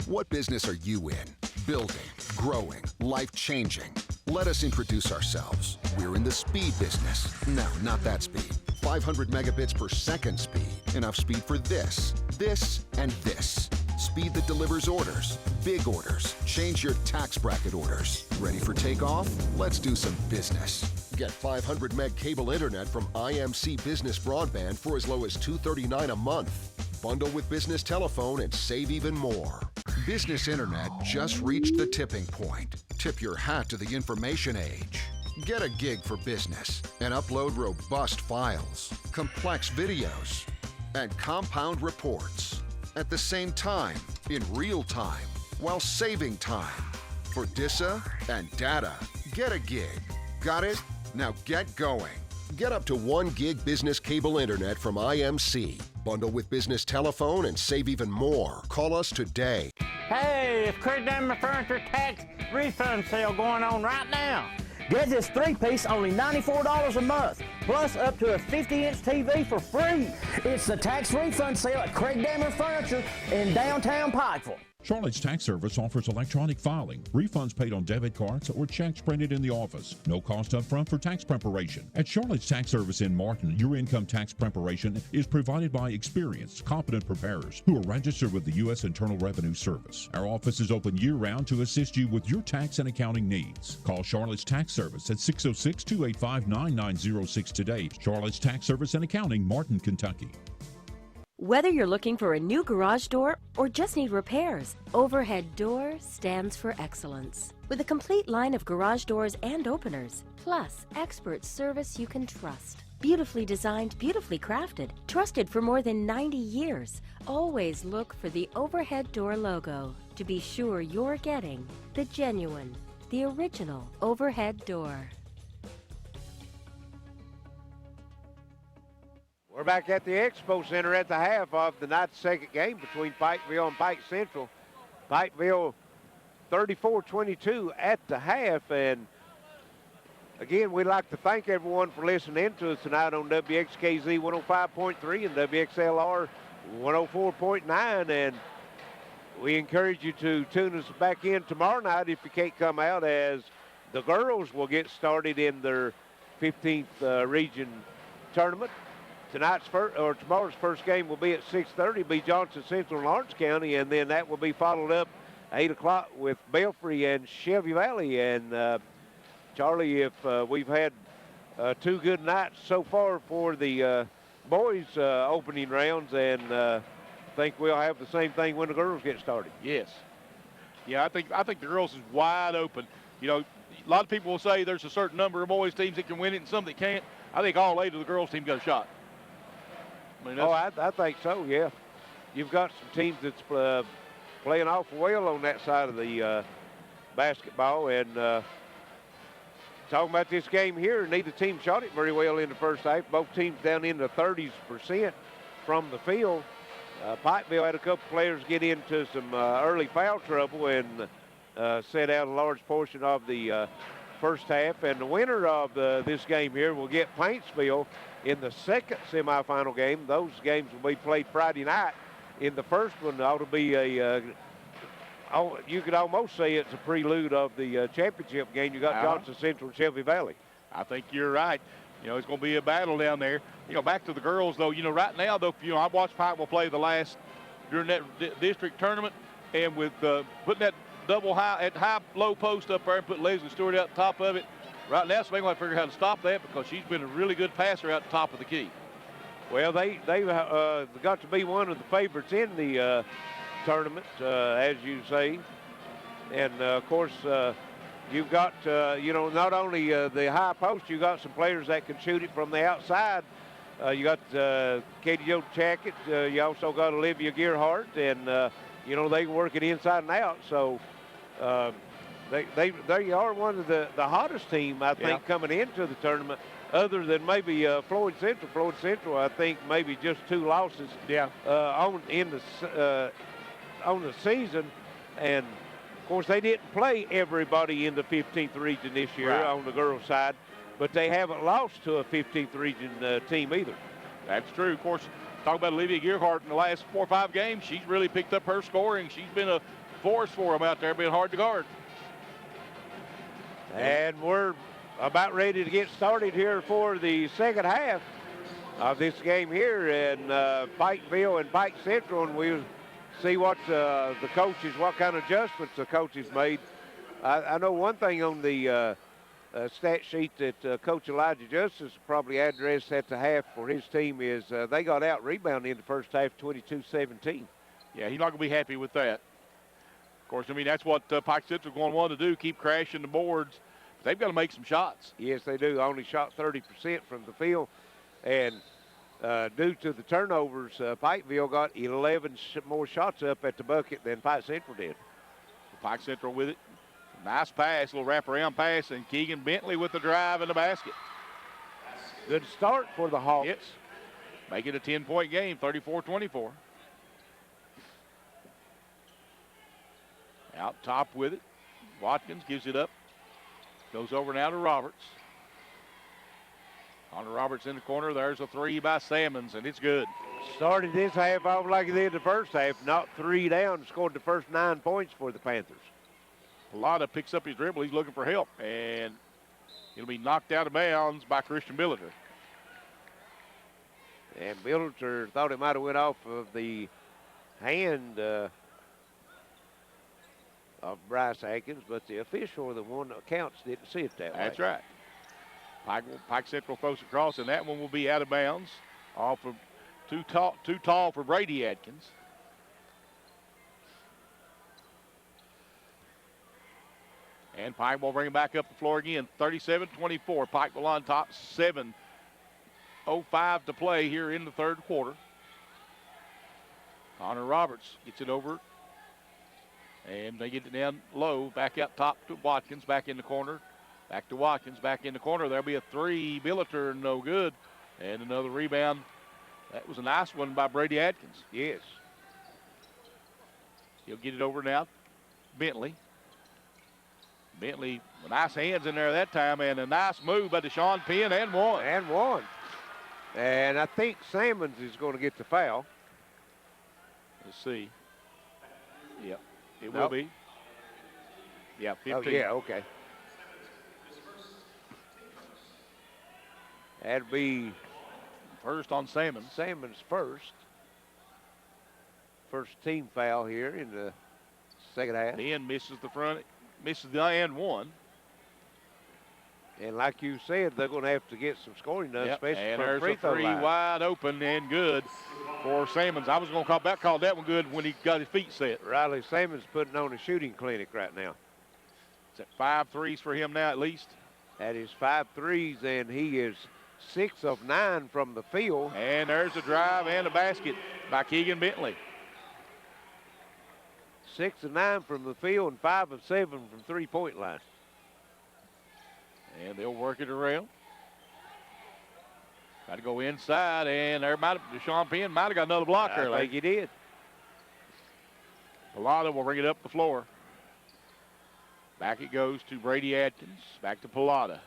S5: What business are you in? Building, growing, life-changing. Let us introduce ourselves. We're in the speed business. No, not that speed. 500 megabits per second speed. Enough speed for this, and this. speed that delivers orders, big orders, change your tax bracket orders. Ready for takeoff? Let's do some business. Get 500 meg cable internet from IMC Business Broadband for as low as $239 a month. Bundle with business telephone and save even more. Business internet just reached the tipping point. Tip your hat to the information age. Get a gig for business and upload robust files, complex videos, and compound reports at the same time, in real time, while saving time. For DISA and data, get a gig. Got it? Now get going. Get up to 1 gig business cable internet from IMC. Bundle with business telephone and save even more. Call us today.
S11: Hey, it's Craig Dammer Furniture tax refund sale going on right now. Get this 3-piece only $94 a month, plus up to a 50-inch TV for free. It's the tax refund sale at Craig Dammer Furniture in downtown Pikeville.
S6: Charlotte's Tax Service offers electronic filing, refunds paid on debit cards, or checks printed in the office. No cost up front for tax preparation. At Charlotte's Tax Service in Martin, your income tax preparation is provided by experienced, competent preparers who are registered with the U.S. Internal Revenue Service. Our office is open year-round to assist you with your tax and accounting needs. Call Charlotte's Tax Service at 606-285-9906 today. Charlotte's Tax Service and Accounting, Martin, Kentucky.
S4: Whether you're looking for a new garage door or just need repairs, Overhead Door stands for excellence. With a complete line of garage doors and openers, plus expert service you can trust. Beautifully designed, beautifully crafted, trusted for more than 90 years. Always look for the Overhead Door logo to be sure you're getting the genuine, the original Overhead Door.
S2: We're back at the Expo Center at the half of the night's second game between Pikeville and Pike Central. Pikeville 34-22 at the half. And again, we'd like to thank everyone for listening to us tonight on WXKZ 105.3 and WXLR 104.9. And we encourage you to tune us back in tomorrow night if you can't come out, as the girls will get started in their 15th region tournament. Tomorrow's first game will be at 6:30, be Johnson Central and Lawrence County, and then that will be followed up 8 o'clock with Belfry and Shelby Valley. And Charlie, if we've had 2 good nights so far for the boys opening rounds, and think we'll have the same thing when the girls get started.
S1: Yes. Yeah, I think the girls is wide open. You know, a lot of people will say there's a certain number of boys teams that can win it and some that can't. I think all 8 of the girls team got a shot. I mean,
S2: I think so, yeah. You've got some teams that's playing awful well on that side of the basketball. And talking about this game here, neither team shot it very well in the first half. Both teams down in the 30% from the field. Pikeville had a couple players get into some early foul trouble and set out a large portion of the first half. And the winner of this game here will get Paintsville in the second semifinal game. Those games will be played Friday night. In the first one, ought to be you could almost say it's a prelude of the championship game. You got Johnson Central and Shelby Valley.
S1: I think you're right. You know, it's going to be a battle down there. You know, back to the girls, though, you know, right now, though, you know, I watched Pikeville play the last during that district tournament, and with putting that double high-low post up there and put Leslie Stewart out the top of it, right now, so they're going to figure out how to stop that, because she's been a really good passer out the top of the key.
S2: Well, they've got to be one of the favorites in the tournament, as you say. And, of course, you've got, you know, not only the high post, you got some players that can shoot it from the outside. You got Katie Jo Chackett. You also got Olivia Gearhart, and, you know, they work it inside and out. So they are one of the hottest team, I think, coming into the tournament, other than maybe Floyd Central. Floyd Central, I think, maybe just 2 losses on the season. And, of course, they didn't play everybody in the 15th region this year on the girls' side, but they haven't lost to a 15th region team either.
S1: That's true. Of course, talk about Olivia Gearhart in the last 4 or 5 games. She's really picked up her scoring. She's been a force for them out there, been hard to guard.
S2: And we're about ready to get started here for the second half of this game here in Pikeville and Pike Central. And we see what what kind of adjustments the coaches made. I know one thing on the stat sheet that Coach Elijah Justice probably addressed at the half for his team is they got out rebounded in the first half 22-17.
S1: Yeah, he's not going to be happy with that. Of course, I mean, that's what Pike Central's going to want to do, keep crashing the boards. They've got to make some shots.
S2: Yes, they do. Only shot 30% from the field. And due to the turnovers, Pikeville got 11 more shots up at the bucket than Pike Central did.
S1: Pike Central with it. Nice pass, little wraparound pass, and Keegan Bentley with the drive in the basket.
S2: Good start for the Hawks.
S1: Yes. Make it a 10-point game, 34-24. Out top with it. Watkins gives it up. Goes over now to Roberts. Connor Roberts in the corner. There's a three by Sammons, and it's good.
S2: Started this half off like he did the first half. Knocked 3 down, scored the first 9 points for the Panthers.
S1: Pilata picks up his dribble. He's looking for help, and he'll be knocked out of bounds by Christian Billiter.
S2: And Billiter thought it might have went off of the hand of Bryce Atkins, but the official, the one that counts, didn't see it that way.
S1: That's right. Pike Central throws across, and that one will be out of bounds. Off of too tall for Brady Atkins. And Pike will bring it back up the floor again. 37-24. Pikeville on top. 7:05 to play here in the third quarter. Connor Roberts gets it over. And they get it down low. Back out top to Watkins. Back in the corner. Back to Watkins. Back in the corner. There'll be a three. Billiter, no good. And another rebound. That was a nice one by Brady Atkins.
S2: Yes.
S1: He'll get it over now. Bentley, nice hands in there that time, and a nice move by Deshaun Penn, and one.
S2: And I think Sammons is going to get the foul.
S1: Let's see. Yep, it will be. Yeah, 15.
S2: Oh, yeah, okay. That'd be
S1: first on Sammons.
S2: Sammons first. First team foul here in the second half.
S1: Penn misses the front. Misses the and one.
S2: And like you said, they're going to have to get some scoring done, especially
S1: and
S2: from
S1: there's
S2: free
S1: a
S2: throw
S1: three
S2: line.
S1: wide open and good for Sammons. I was going to call that one good when he got his feet set.
S2: Riley Sammons putting on a shooting clinic right now.
S1: Is that 5 threes for him now at least?
S2: That is 5 threes, and he is 6 of 9 from the field.
S1: And there's a drive and a basket by Keegan Bentley.
S2: 6 of 9 from the field and 5 of 7 from three-point line.
S1: And they'll work it around. Got to go inside, and there Deshaun Penn might have got another block there.
S2: I think he did.
S1: Pilata will bring it up the floor. Back it goes to Brady Atkins. Back to Pilata.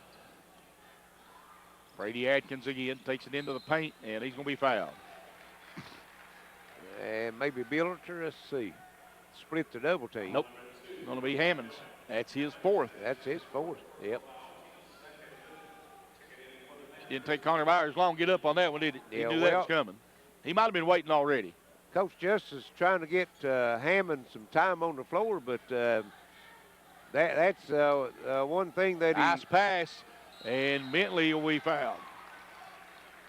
S1: Brady Atkins again takes it into the paint, and he's going to be fouled.
S2: And maybe Billiter, let's see. Split the double team.
S1: Nope. Going to be Hammonds. That's his fourth.
S2: That's his fourth. Yep.
S1: Didn't take Connor Myers long to get up on that one, did it? He
S2: Yeah,
S1: knew that was coming. He might have been waiting already.
S2: Coach Justice trying to get Hammond some time on the floor, but that's one thing that
S1: nice pass, and Bentley will be fouled.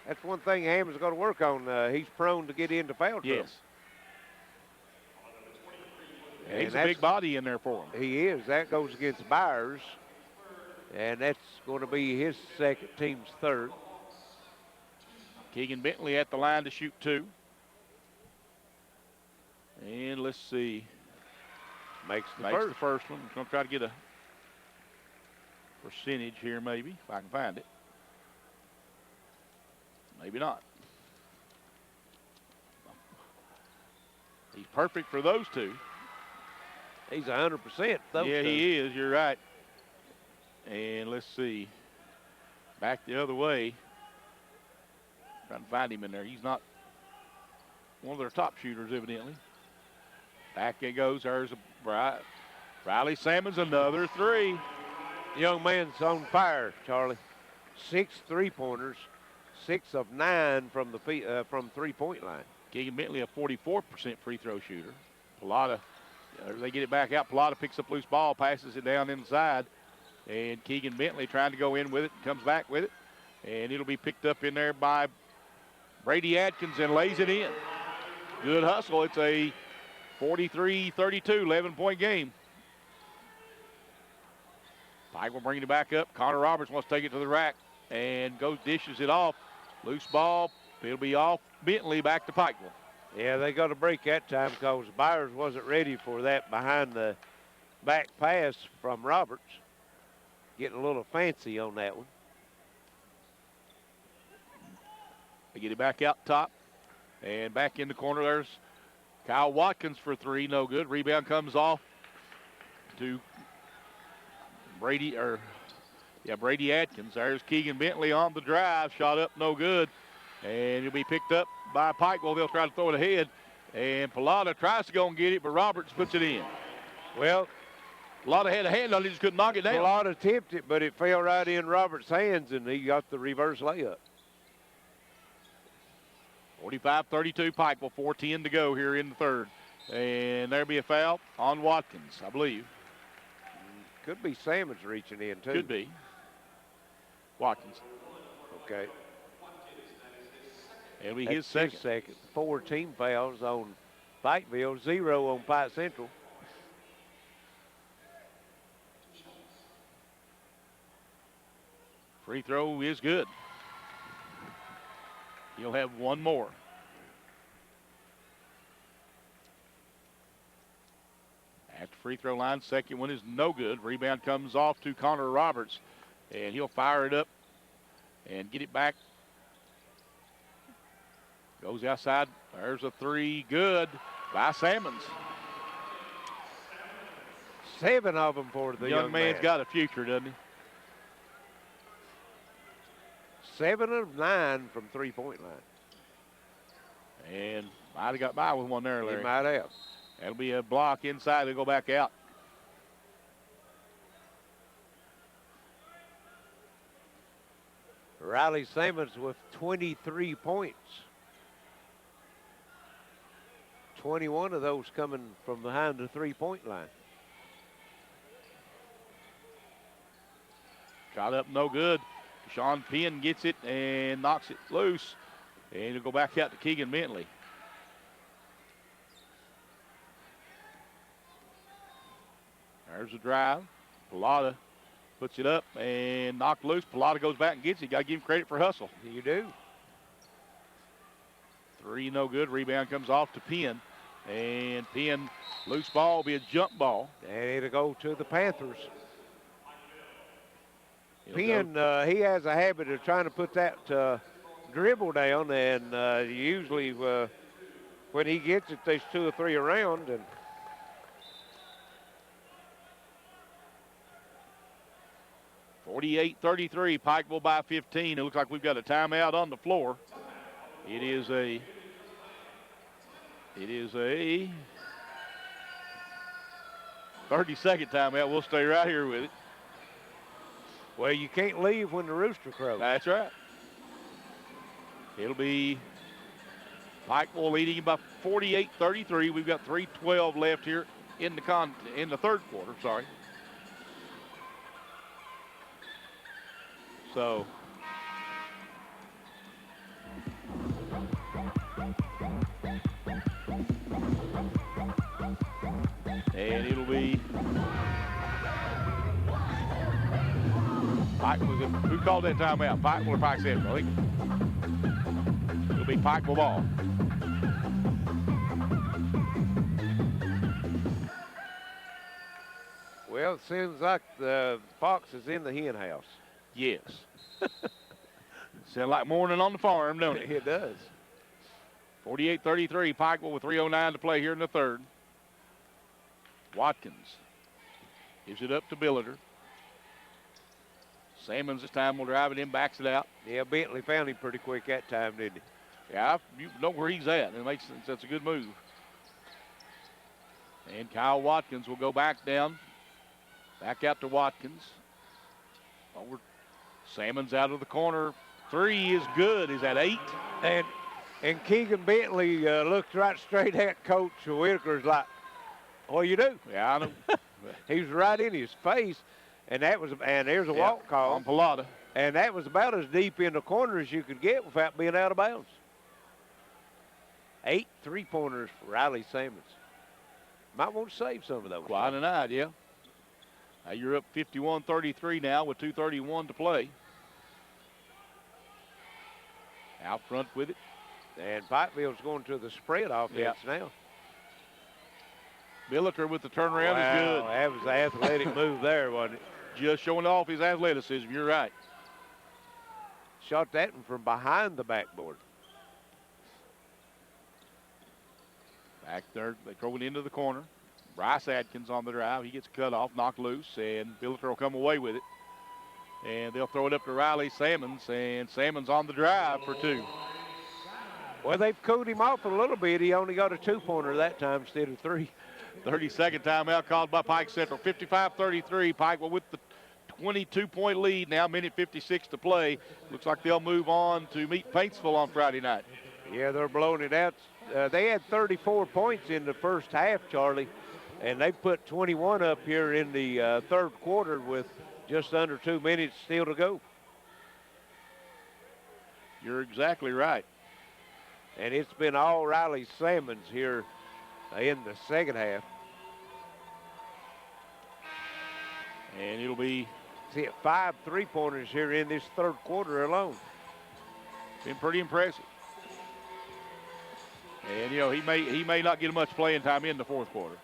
S2: That's one thing Hammond's got to work on. He's prone to get into foul trouble.
S1: Yes. And he's a big body in there for him.
S2: He is. That goes against Byers. And that's going to be his second, team's third.
S1: Keegan Bentley at the line to shoot 2. And let's see.
S2: Makes the
S1: first one. I'm going to try to get a percentage here maybe, if I can find it. Maybe not. He's perfect for those two.
S2: He's 100%.
S1: Yeah, he is. You're right. And let's see. Back the other way. Trying to find him in there. He's not one of their top shooters, evidently. Back it goes. There's a Riley Sammons, another 3.
S2: Young man's on fire, Charlie. 6 3-pointers, 6 of 9 from the from three-point line.
S1: Keegan Bentley, a 44% free throw shooter. Pilata, they get it back out. Pilata picks up loose ball, passes it down inside. And Keegan Bentley trying to go in with it, comes back with it. And it'll be picked up in there by Brady Atkins and lays it in. Good hustle. It's a 43-32, 11-point game. Pike will bring it back up. Connor Roberts wants to take it to the rack and dishes it off. Loose ball. It'll be off Bentley back to Pikeville.
S2: Yeah, they got a break that time because Byers wasn't ready for that behind the back pass from Roberts. Getting a little fancy on that one.
S1: They get it back out top. And back in the corner, there's Kyle Watkins for three, no good. Rebound comes off to Brady Atkins. There's Keegan Bentley on the drive, shot up, no good. And it'll be picked up by Pikeville. They'll try to throw it ahead. And Pilata tries to go and get it, but Roberts puts it in.
S2: Well,
S1: Pilata had a hand on it, just couldn't knock it down.
S2: Pilata tipped it, but it fell right in Roberts' hands, and he got the reverse layup.
S1: 45-32 Pikeville, 4:10 to go here in the third. And there'll be a foul on Watkins, I believe.
S2: Could be Salmons reaching in, too.
S1: Could be. Watkins.
S2: Okay.
S1: It'll be
S2: That's
S1: his second.
S2: 4 team fouls on Pikeville, 0 on Pike Central.
S1: Free throw is good. He'll have one more. At the free throw line, second one is no good. Rebound comes off to Connor Roberts, and he'll fire it up and get it back. Goes outside. There's a three. Good by Salmons.
S2: 7 of them for the young
S1: man's
S2: man.
S1: got a future, doesn't he?
S2: 7 of 9 from three-point line.
S1: And might have got by with one there, Larry.
S2: He might have.
S1: That'll be a block inside. They'll go back out.
S2: Riley Salmons with 23 points. 21 of those coming from behind the three-point line.
S1: Shot up, no good. Sean Penn gets it and knocks it loose. And it'll go back out to Keegan Bentley. There's a drive. Pilata puts it up and knocked loose. Pilata goes back and gets it. Got to give him credit for hustle.
S2: You do.
S1: Three, no good. Rebound comes off to Penn. And Penn, loose ball, will be a jump ball.
S2: And it'll go to the Panthers.
S1: Penn,
S2: he has a habit of trying to put that dribble down, and usually when he gets it, there's 2 or 3 around. And
S1: 48-33, Pikeville by 15. It looks like we've got a timeout on the floor. It is a 30-second timeout. We'll stay right here with it.
S2: Well, you can't leave when the rooster crows.
S1: That's right. It'll be Pikeville leading by 48-33. We've got 3:12 left here in the third quarter. Sorry. So. And it'll be Pike. Who called that timeout? Pikeville or Pike Central? I think it'll be Pikeville ball.
S2: Well, it seems like the fox is in the hen house.
S1: Yes. Sound like morning on the farm, don't it?
S2: It does.
S1: 48-33, Pikeville with 3:09 to play here in the third. Watkins gives it up to Billiter. Salmons this time will drive it in, backs it out.
S2: Yeah, Bentley found him pretty quick that time, didn't he?
S1: Yeah, you know where he's at. It makes sense. That's a good move. And Kyle Watkins will go back down. Back out to Watkins. Over. Salmons out of the corner. Three is good. Is that 8?
S2: And Keegan Bentley looked right straight at Coach Whitaker's like, Oh, you do?
S1: Yeah, I know.
S2: He was right in his face, and there's a walk call
S1: on Pilata.
S2: And that was about as deep in the corner as you could get without being out of bounds. 8 3-pointers for Riley Sammons. Might want to save some of those.
S1: Quite an idea. Now you're up 51-33 now with 2:31 to play. Out front with it.
S2: And Pikeville's going to the spread offense now.
S1: Billiter with the turnaround is good.
S2: That was an athletic move there, wasn't it?
S1: Just showing off his athleticism. You're right.
S2: Shot that one from behind the backboard.
S1: Back there, they throw it into the corner. Bryce Atkins on the drive. He gets cut off, knocked loose, and Billiter will come away with it. And they'll throw it up to Riley Sammons, and Sammons on the drive for 2.
S2: Well, they've cooled him off a little bit. He only got a 2-pointer that time instead of 3.
S1: 32nd timeout called by Pike Central. 55-33. Pikeville with the 22-point lead now, minute 56 to play. Looks like they'll move on to meet Paintsville on Friday night.
S2: Yeah, they're blowing it out. They had 34 points in the first half, Charlie, and they put 21 up here in the third quarter with just under 2 minutes still to go.
S1: You're exactly right.
S2: And it's been all Riley Sammons here in the second half.
S1: And it'll be...
S2: See, 5 3-pointers here in this third quarter alone.
S1: Been pretty impressive. And, you know, he may not get much playing time in the fourth quarter.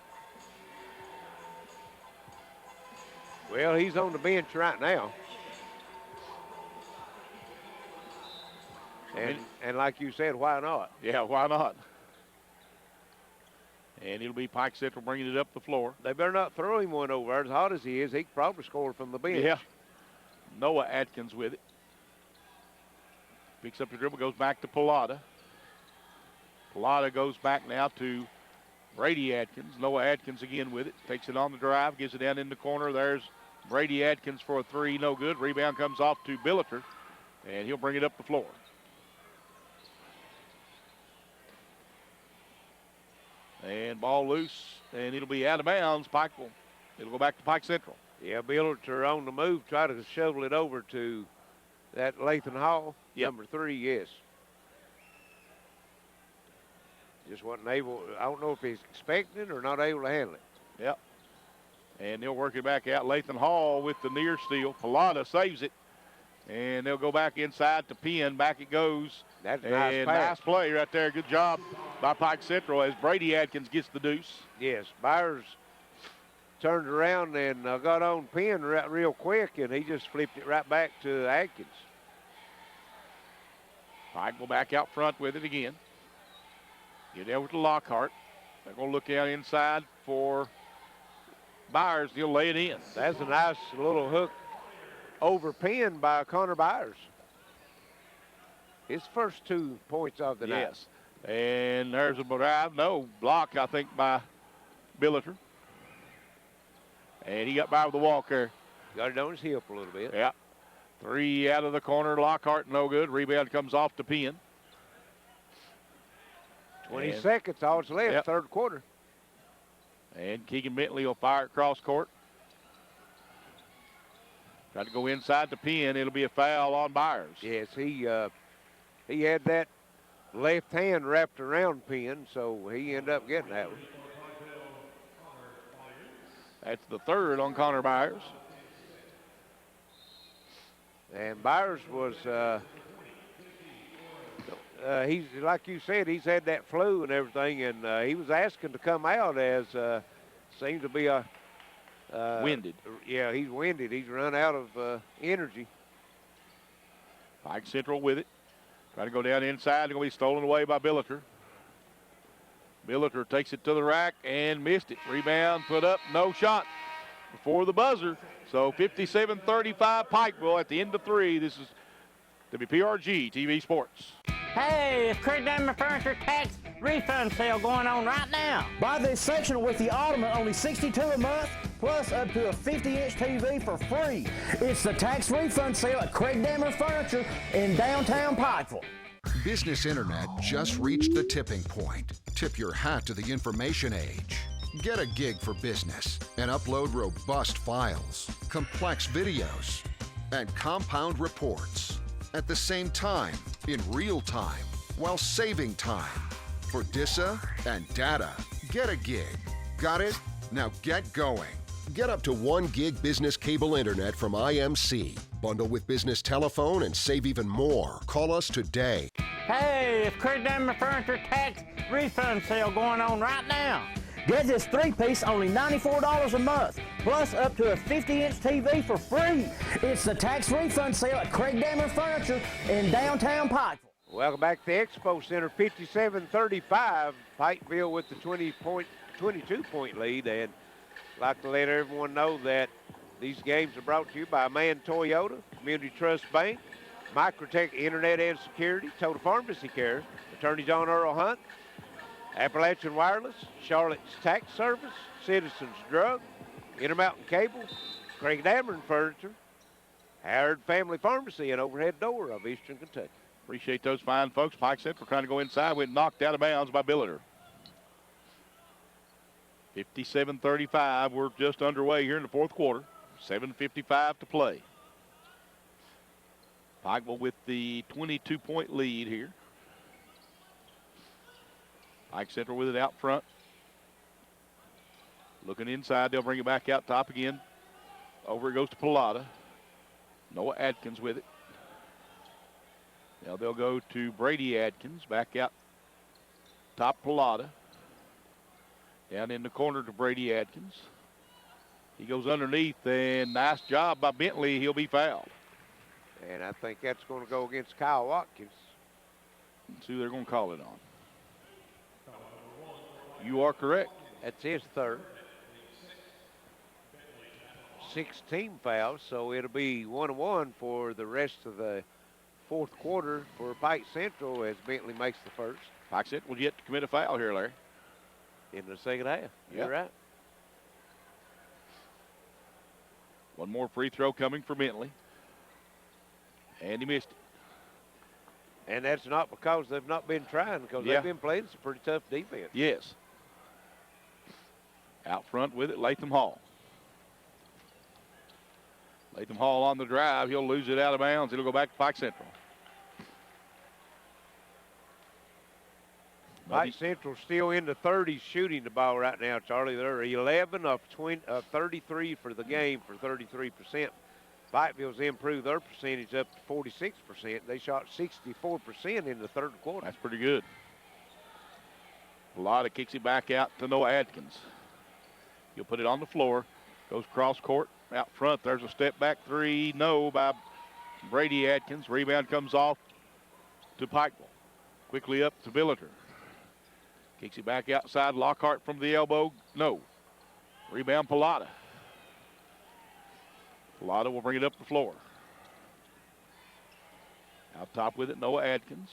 S2: Well, he's on the bench right now. And like you said, why not?
S1: Yeah, why not? And it'll be Pike Central bringing it up the floor.
S2: They better not throw him one over. As hot as he is, he could probably score from the bench.
S1: Yeah. Noah Atkins with it. Picks up the dribble, goes back to Pilata. Pilata goes back now to Brady Atkins. Noah Atkins again with it. Takes it on the drive, gives it down in the corner. There's Brady Atkins for a 3, no good. Rebound comes off to Billiter, and he'll bring it up the floor. And ball loose, and it'll be out of bounds. Pikeville. It'll go back to Pike Central.
S2: Yeah, Billiter on the move, try to shovel it over to that Lathan Hall.
S1: Yep.
S2: Number 3, yes. Just wasn't able, I don't know if he's expecting it or not able to handle it.
S1: Yep. And they'll work it back out. Lathan Hall with the near steal. Pilata saves it. And they'll go back inside to Penn. Back it goes.
S2: That's a nice pass.
S1: Nice play right there. Good job by Pike Central as Brady Atkins gets the deuce.
S2: Yes, Byers turned around and got on Penn real quick, and he just flipped it right back to Atkins.
S1: Pike will back out front with it again. Get over to Lockhart. They're going to look out inside for Byers. He'll lay it in.
S2: That's a nice little hook over Penn by Connor Byers. His first 2 points of the night.
S1: Yes. And there's a drive. No, block, I think, by Billiter. And he got by with the walk there.
S2: Got it on his hip a little bit.
S1: Yeah. 3 out of the corner. Lockhart, no good. Rebound comes off to Penn.
S2: 20 seconds, all that's left,
S1: Yep.
S2: third quarter.
S1: And Keegan Bentley will fire it cross court. Try to go inside to Penn. It'll be a foul on Byers.
S2: Yes, he had that left hand wrapped around Penn, so he ended up getting that one.
S1: That's the 3rd on Connor Byers.
S2: And Byers was, he's like you said, he's had that flu and everything, and he was asking to come out as seemed to be a
S1: Winded.
S2: Yeah, he's winded. He's run out of energy.
S1: Pike Central with it. Trying to go down inside. They're going to be stolen away by Billiter. Billiter takes it to the rack and missed it. Rebound put up, no shot before the buzzer. So 57-35 Pikeville at the end of 3. This is WPRG TV Sports.
S11: Hey, it's Craig Diamond Furniture tax refund sale going on right now. Buy this sectional with the Ottoman, only $62 a month, plus up to a 50-inch TV for free. It's the tax refund sale at Craig Diamond Furniture in downtown Pikeville.
S5: Business Internet just reached the tipping point. Tip your hat to the information age. Get a gig for business and upload robust files, complex videos, and compound reports at the same time, in real time, while saving time. For DISA and data, get a gig. Got it? Now get going. Get up to 1 gig business cable internet from IMC. Bundle with business telephone and save even more. Call us today.
S11: Hey, it's Craig Dammer Furniture tax refund sale going on right now. Get this 3-piece only $94 a month, plus up to a 50-inch TV for free. It's the tax refund sale at Craig Dammer Furniture in downtown Pikeville.
S2: Welcome back to the Expo Center, 57-35. Pikeville with the 22-point lead. And I'd like to let everyone know that these games are brought to you by Man Toyota, Community Trust Bank, Microtech Internet and Security, Total Pharmacy Care, Attorney John Earl Hunt, Appalachian Wireless, Charlotte's Tax Service, Citizens Drug, Intermountain Cable, Craig Dameron Furniture, Howard Family Pharmacy, and Overhead Door of Eastern Kentucky.
S1: Appreciate those fine folks. Pike Central trying to go inside. Went knocked out of bounds by Billiter. 57-35. We're just underway here in the fourth quarter. 7:55 to play. Pikeville with the 22-point lead here. Pike Central with it out front. Looking inside, they'll bring it back out top again. Over it goes to Pilata. Noah Adkins with it. Now they'll go to Brady Adkins, back out top Pilata. Down in the corner to Brady Adkins. He goes underneath, and nice job by Bentley. He'll be fouled.
S2: And I think that's going to go against Kyle Watkins.
S1: Let's see who they're going to call it on. You are correct.
S2: That's his third. 16 fouls, so it'll be 1-1 for the rest of the fourth quarter for Pike Central as Bentley makes the first.
S1: Pike Central will yet to commit a foul here, Larry.
S2: In the second half. You're right.
S1: One more free throw coming for Bentley. And he missed it.
S2: And that's not because they've not been trying, because they've been playing some pretty tough defense.
S1: Yes. Out front with it, Latham Hall. Latham Hall on the drive. He'll lose it out of bounds. It'll go back to Pike Central.
S2: Pike Central still in the 30s shooting the ball right now, Charlie. They're 11 of 33 for the game for 33%. Pikeville's improved their percentage up to 46%. They shot 64% in the third quarter.
S1: That's pretty good. Pilata kicks it back out to Noah Adkins. He'll put it on the floor. Goes cross court out front. There's a step back three. No by Brady Adkins. Rebound comes off to Pikeville. Quickly up to Billiter. Kicks it back outside. Lockhart from the elbow. No. Rebound Pilata. Pilata will bring it up the floor. Out top with it, Noah Adkins.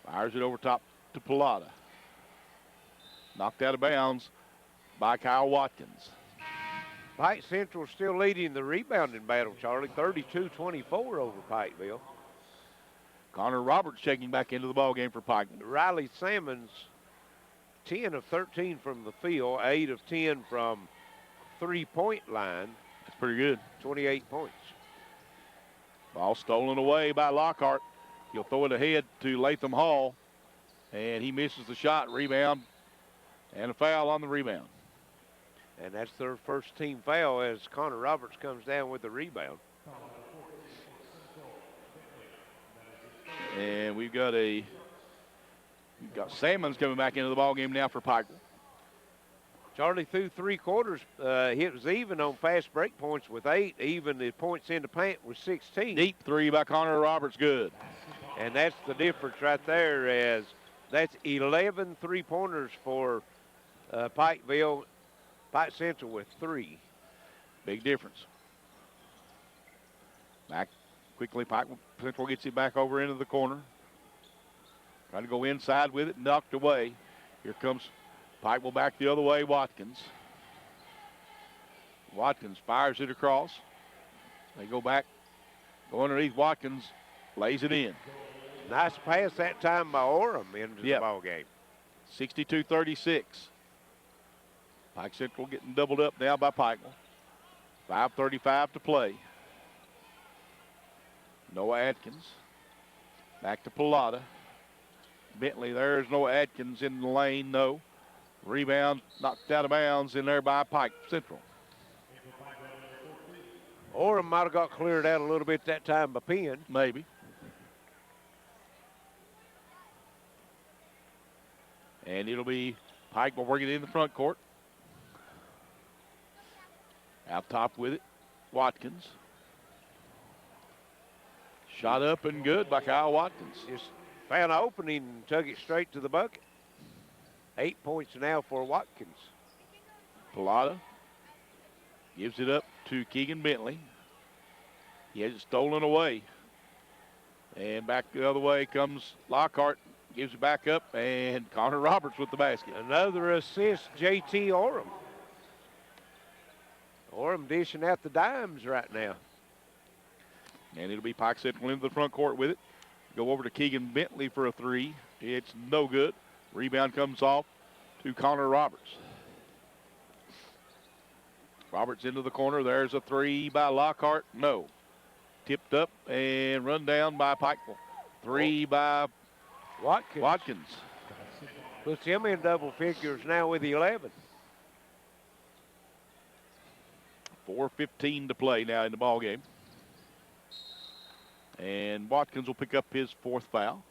S1: Fires it over top to Pilata. Knocked out of bounds by Kyle Watkins.
S2: Pike Central still leading the rebounding battle, Charlie. 32-24 over Pikeville.
S1: Connor Roberts checking back into the ballgame for Pike.
S2: Riley Salmons, 10 of 13 from the field, 8 of 10 from three-point line.
S1: That's pretty good.
S2: 28 points.
S1: Ball stolen away by Lockhart. He'll throw it ahead to Latham Hall, and he misses the shot. Rebound and a foul on the rebound.
S2: And that's their first team foul as Connor Roberts comes down with the rebound.
S1: And we've got Salmons coming back into the ballgame now for Pikeville.
S2: Charlie, through three quarters, it was even on fast break points with 8. Even the points in the paint was 16.
S1: Deep three by Connor Roberts, good.
S2: And that's the difference right there, as that's 11 three-pointers for Pikeville. Pike Central with 3.
S1: Big difference. Back quickly, Pike Central gets it back over into the corner. Trying to go inside with it, knocked away. Here comes Pikeville back the other way, Watkins. Watkins fires it across. They go back, go underneath Watkins, lays it in.
S2: Nice pass that time by Orem into the ball game.
S1: 62-36. Pike Central getting doubled up now by Pikeville. 5:35 to play. Noah Atkins. Back to Pilata. Bentley, there's Noah Atkins in the lane, no. Rebound knocked out of bounds in there by Pike Central.
S2: Orem might have got cleared out a little bit that time by Penn.
S1: Maybe. And it'll be Pike will work it in the front court. Out top with it, Watkins. Shot up and good by Kyle Watkins.
S2: Just found an opening and took it straight to the bucket. 8 points now for Watkins.
S1: Pilata gives it up to Keegan Bentley. He has it stolen away. And back the other way comes Lockhart. Gives it back up, and Connor Roberts with the basket.
S2: Another assist, JT Orem. Orem dishing out the dimes right now.
S1: And it'll be Pike Central into the front court with it. Go over to Keegan Bentley for a three. It's no good. Rebound comes off to Connor Roberts. Roberts into the corner. There's a three by Lockhart. No. Tipped up and run down by Pikeville. Three by Watkins.
S2: Puts him in double figures now with 11.
S1: 4:15 to play now in the ball game. And Watkins will pick up his fourth foul.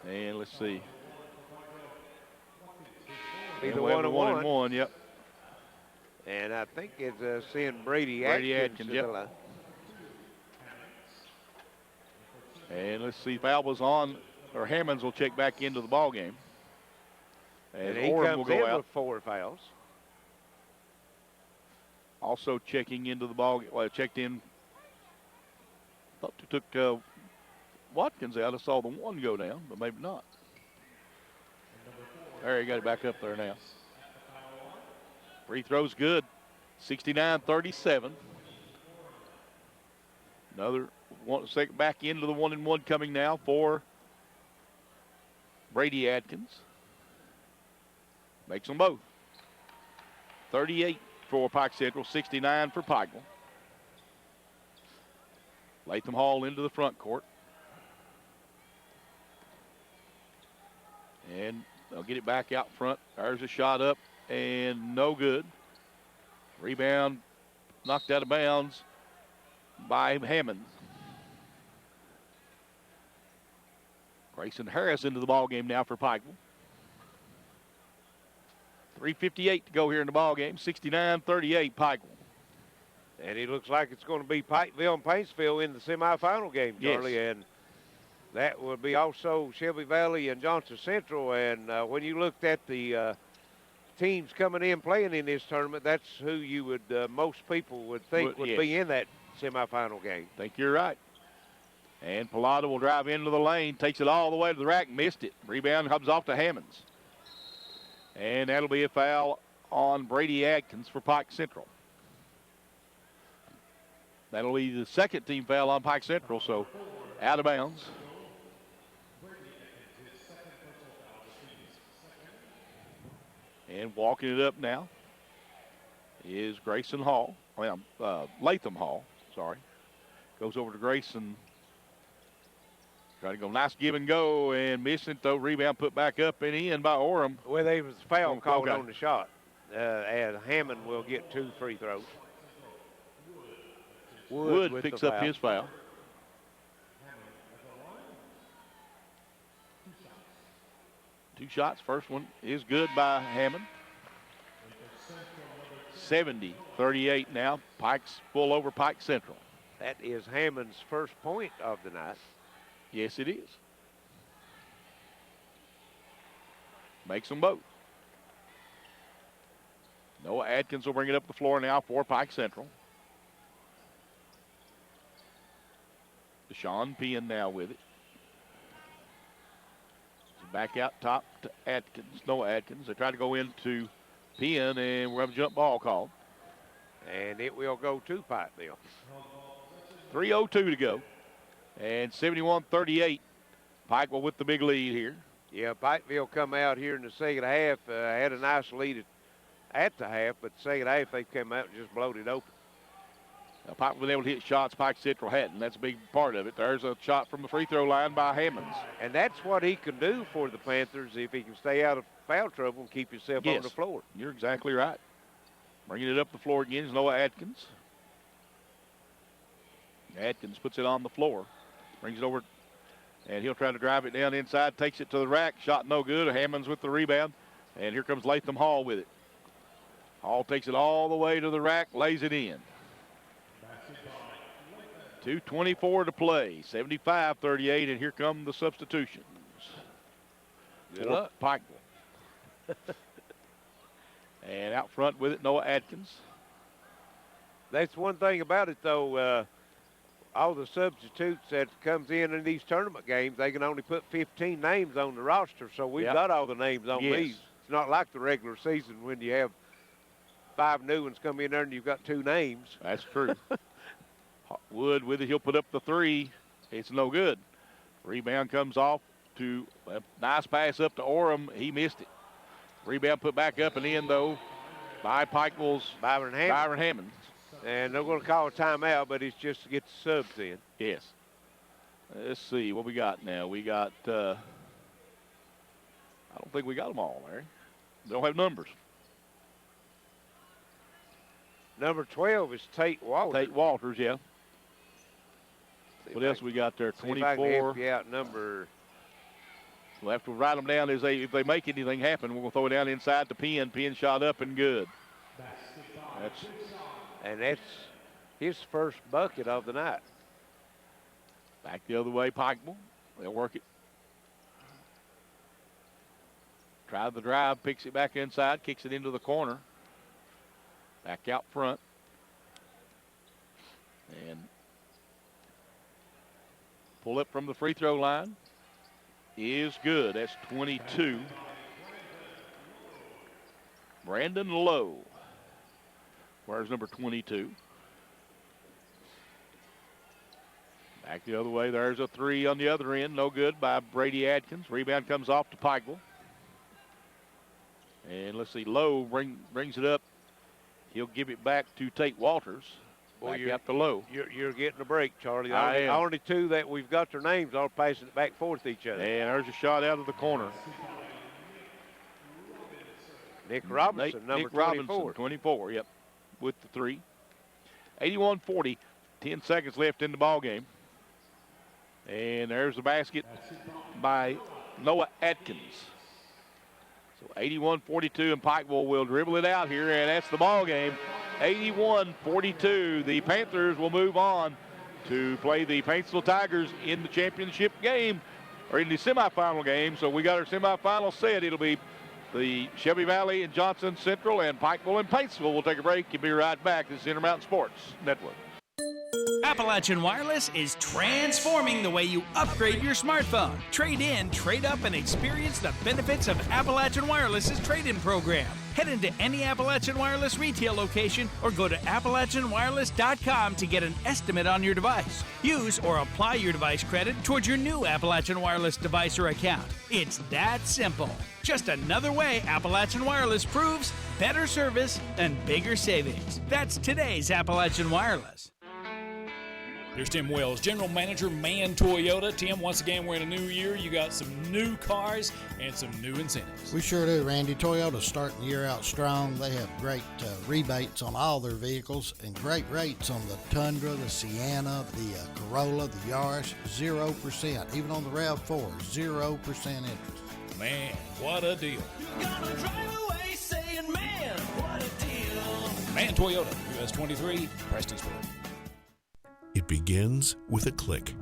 S1: And let's see.
S2: Either
S1: one
S2: one
S1: and one, yep.
S2: And I think it's seeing Brady
S1: Atkins,
S2: to
S1: yep.
S2: the line.
S1: And let's see, foul was on, or Hammonds will check back into the ball game.
S2: And he
S1: Orem
S2: comes
S1: will go
S2: in
S1: out.
S2: with 4 fouls.
S1: Also checking into the ball game. Well, checked in. Thought they took Watkins out. I saw the one go down, but maybe not. There, he got it back up there now. Free throw's good. 69-37. Another one second back into the 1-and-1 coming now for Brady Atkins. Makes them both. 38 for Pike Central, 69 for Pikeville. Latham Hall into the front court. And they'll get it back out front. There's a shot up and no good. Rebound knocked out of bounds by Hammond. Grayson Harris into the ball game now for Pikeville. 3:58 to go here in the ball game. 69-38 Pikeville.
S2: And it looks like it's going to be Pikeville and Paintsville in the semifinal game, Charlie.
S1: Yes.
S2: And that will be also Shelby Valley and Johnson Central. And when you looked at the teams coming in playing in this tournament, that's who you would, most people would think would
S1: yes.
S2: be in that semifinal game.
S1: I think you're right. And Pilata will drive into the lane, takes it all the way to the rack, missed it. Rebound comes off to Hammonds. And that'll be a foul on Brady Atkins for Pike Central. That'll be the second team foul on Pike Central, so out of bounds. And walking it up now is Grayson Hall. Latham Hall, sorry. Goes over to Grayson. Trying to go nice give and go and missing, though. Rebound put back up and in by Orem.
S2: Well, there was a foul called
S1: okay.
S2: on the shot. And Hammond will get 2 free throws.
S1: Wood
S2: with
S1: picks
S2: the
S1: up
S2: foul.
S1: his foul. Two shots. First one is good by Hammond. 70-38 now. Pike's full over Pike Central.
S2: That is Hammond's first point of the night.
S1: Yes, it is. Makes them both. Noah Atkins will bring it up the floor now for Pike Central. Deshaun Penn now with it. Back out top to Atkins. Noah Atkins. They try to go into Penn, and we're going to have a jump ball called.
S2: And it will go to Pikeville.
S1: 3:02 to go. And 71-38. Pikeville with the big lead here.
S2: Yeah, Pikeville come out here in the second half, had a nice lead at the half, but the second half they came out and just blowed it open.
S1: Now, Pike was able to hit shots Pike Central hadn't. That's a big part of it. There's a shot from the free throw line by Hammonds.
S2: And that's what he can do for the Panthers if he can stay out of foul trouble and keep himself on the floor.
S1: You're exactly right. Bringing it up the floor again is Noah Atkins. Atkins puts it on the floor, brings it over, and he'll try to drive it down inside, takes it to the rack. Shot no good. Hammonds with the rebound, and here comes Latham Hall with it. Hall takes it all the way to the rack, lays it in. 2:24 to play, 75-38, and here come the substitutions.
S2: Good luck.
S1: Pikeville. And out front with it, Noah Atkins.
S2: That's one thing about it, though. All the substitutes that comes in these tournament games, they can only put 15 names on the roster, so we've got all the names on these. It's not like the regular season when you have 5 new ones come in there and you've got 2 names.
S1: That's true. Wood with it, he'll put up the 3. It's no good. Rebound comes off to a nice pass up to Orem. He missed it. Rebound put back up and in, though, by Pikeville's Byron Hammonds.
S2: And they're going to call a timeout, but it's just to get the subs in.
S1: Yes. Let's see what we got now. We got, I don't think we got them all, Larry. They don't have numbers.
S2: Number 12 is Tate Walters.
S1: Tate Walters, yeah. What else we got there? 24.
S2: See if I can help you out. Number.
S1: We'll have to write them down as if they make anything happen. We'll throw it down inside to Penn. Penn shot up and good.
S2: That's his first bucket of the night.
S1: Back the other way, Pikeville. They'll work it. Try the drive, picks it back inside, kicks it into the corner. Back out front. And pull up from the free throw line is good. That's 22. Brandon Lowe. Where's number 22? Back the other way. There's a 3 on the other end. No good by Brady Adkins. Rebound comes off to Pikeville. And let's see. Lowe brings it up. He'll give it back to Tate Walters. Back out to Lowe.
S2: You're getting a break, Charlie.
S1: I am.
S2: Only 2 that we've got their names all passing it back and forth to each other.
S1: And there's a shot out of the corner.
S2: Nick Robinson, number 24.
S1: Robinson, 24, yep, with the 3. 81-40, 10 seconds left in the ball game. And there's the basket by Noah Atkins. So 81-42, and Pikeville will dribble it out here, and that's the ball game. 81-42. The Panthers will move on to play the Paintsville Tigers in the championship game, or in the semifinal game. So we got our semifinal set. It'll be the Shelby Valley and Johnson Central, and Pikeville and Paintsville. We'll take a break and be right back. This is Intermountain Sports Network.
S10: Appalachian Wireless is transforming the way you upgrade your smartphone. Trade in, trade up, and experience the benefits of Appalachian Wireless's trade-in program. Head into any Appalachian Wireless retail location or go to AppalachianWireless.com to get an estimate on your device. Use or apply your device credit towards your new Appalachian Wireless device or account. It's that simple. Just another way Appalachian Wireless proves better service and bigger savings. That's today's Appalachian Wireless.
S12: Here's Tim Wells, General Manager, Man Toyota. Tim, once again, we're in a new year. You got some new cars and some new incentives.
S13: We sure do, Randy. Toyota's starting the year out strong. They have great rebates on all their vehicles and great rates on the Tundra, the Sienna, the Corolla, the Yaris, 0%. Even on the RAV4, 0% interest.
S12: Man, what a deal.
S14: You're gonna drive away saying, man, what a deal.
S12: Man Toyota, US 23, Prestonsburg.
S9: It begins with a click.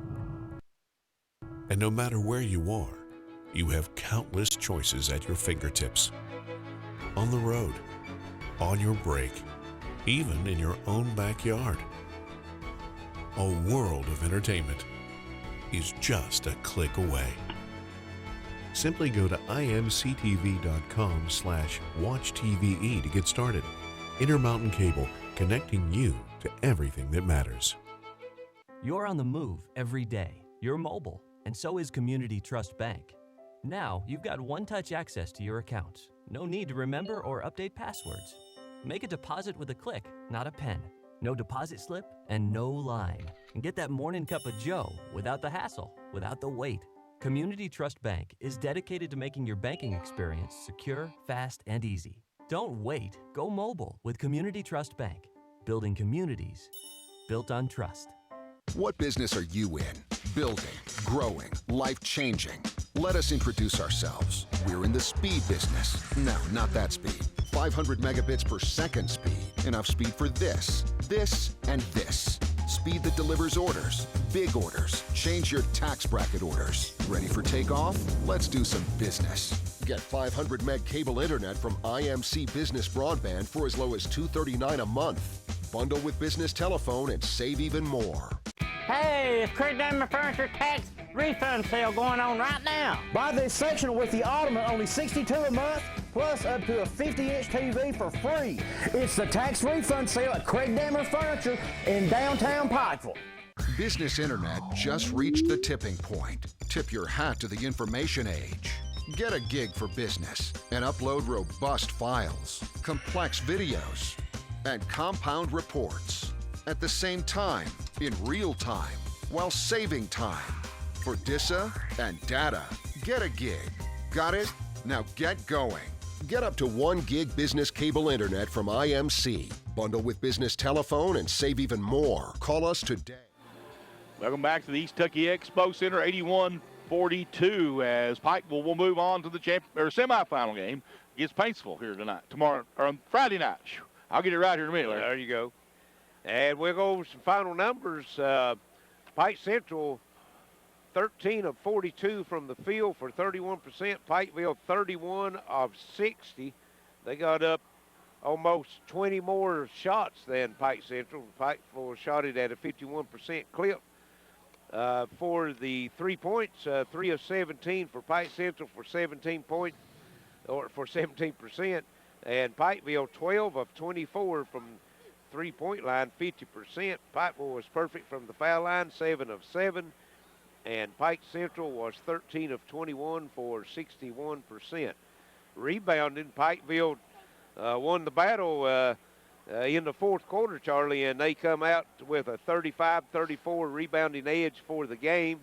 S9: And no matter where you are, you have countless choices at your fingertips. On the road, on your break, even in your own backyard. A world of entertainment is just a click away. Simply go to imctv.com/watchtve to get started. Intermountain Cable, connecting you to everything that matters.
S7: You're on the move every day. You're mobile, and so is Community Trust Bank. Now, you've got one-touch access to your accounts. No need to remember or update passwords. Make a deposit with a click, not a pen. No deposit slip and no line. And get that morning cup of joe without the hassle, without the wait. Community Trust Bank is dedicated to making your banking experience secure, fast, and easy. Don't wait. Go mobile with Community Trust Bank. Building communities built on trust.
S5: What business are you in? Building, growing, life-changing. Let us introduce ourselves. We're in the speed business. No, not that speed. 500 megabits per second speed. Enough speed for this, and this. Speed that delivers orders, big orders. Change your tax bracket orders. Ready for takeoff? Let's do some business. Get 500 meg cable internet from IMC Business Broadband for as low as $239 a month. Bundle with business telephone and save even more.
S11: Hey, it's Craig Diamond Furniture tax refund sale going on right now. Buy this sectional with the ottoman only $62 a month, plus up to a 50-inch TV for free. It's the tax refund sale at Craig Diamond Furniture in downtown Pikeville.
S5: Business internet just reached the tipping point. Tip your hat to the information age. Get a gig for business and upload robust files, complex videos, and compound reports at the same time, in real time, while saving time. For DISA and data, get a gig. Got it? Now get going. Get up to 1 gig business cable internet from IMC. Bundle with business telephone and save even more. Call us today.
S1: Welcome back to the East Kentucky Expo Center, 81-42, as Pikeville will move on to the semifinal game against Paintsville here tonight, tomorrow, or on Friday night. I'll get it right here in a minute, Larry.
S2: There you go. And we'll go over some final numbers. Pike Central, 13 of 42 from the field for 31%. Pikeville, 31 of 60. They got up almost 20 more shots than Pike Central. Pikeville shot it at a 51% clip. For the 3 points, 3 of 17 for Pike Central for 17 points, or for 17%. And Pikeville, 12 of 24 from three-point line, 50%. Pikeville was perfect from the foul line, 7 of 7. And Pike Central was 13 of 21 for 61%. Rebounding, Pikeville won the battle in the fourth quarter, Charlie, and they come out with a 35-34 rebounding edge for the game.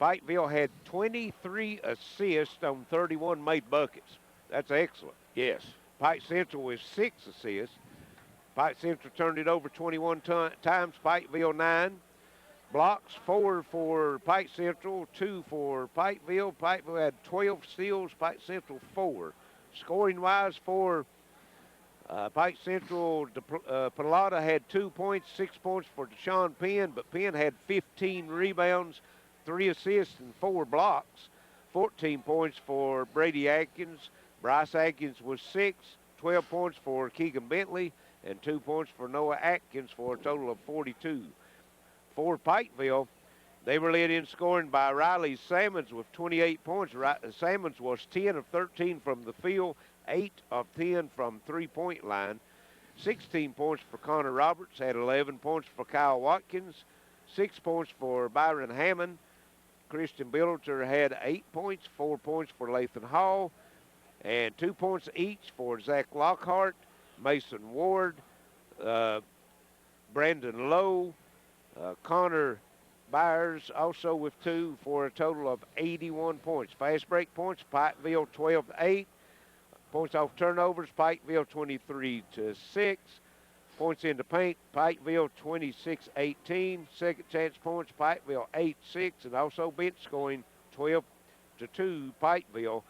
S2: Pikeville had 23 assists on 31 made buckets. That's excellent.
S1: Yes.
S2: Pike Central with 6 assists. Pike Central turned it over 21 times, Pikeville 9. Blocks, 4 for Pike Central, 2 for Pikeville. Pikeville had 12 steals, Pike Central 4. Scoring-wise for Pike Central, Pilata had 2 points, 6 points for Deshaun Penn, but Penn had 15 rebounds, 3 assists, and 4 blocks. 14 points for Brady Atkins. Bryce Atkins was 6, 12 points for Keegan Bentley, and 2 points for Noah Atkins for a total of 42. For Pikeville, they were led in scoring by Riley Salmons with 28 points. Salmons was 10 of 13 from the field, 8 of 10 from three-point line. 16 points for Connor Roberts, had 11 points for Kyle Watkins, 6 points for Byron Hammond. Christian Billiter had 8 points, 4 points for Lathan Hall, and 2 points each for Zach Lockhart, Mason Ward, Brandon Lowe, Connor Byers also with 2 for a total of 81 points. Fast break points, Pikeville 12-8. Points off turnovers, Pikeville 23-6. Points into paint, Pikeville 26-18. Second chance points, Pikeville 8-6. And also bench scoring 12-2, Pikeville.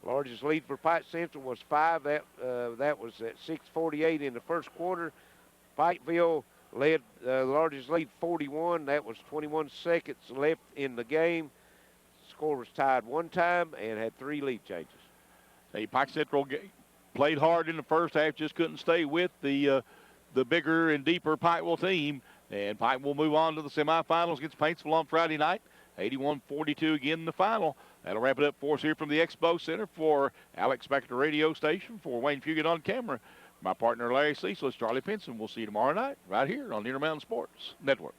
S2: Largest lead for Pike Central was 5. That was at 6:48 in the first quarter. Pikeville led the largest lead 41. That was 21 seconds left in the game. Score was tied 1 time and had 3 lead changes.
S1: Hey, Pike Central played hard in the first half, just couldn't stay with the bigger and deeper Pikeville team. And Pike will move on to the semifinals against Paintsville on Friday night. 81-42 again in the final. That'll wrap it up for us here from the Expo Center. For Alex Spector Radio Station, for Wayne Fugit on camera, my partner Larry Cecil, Charlie Pinson. We'll see you tomorrow night right here on the Intermountain Sports Network.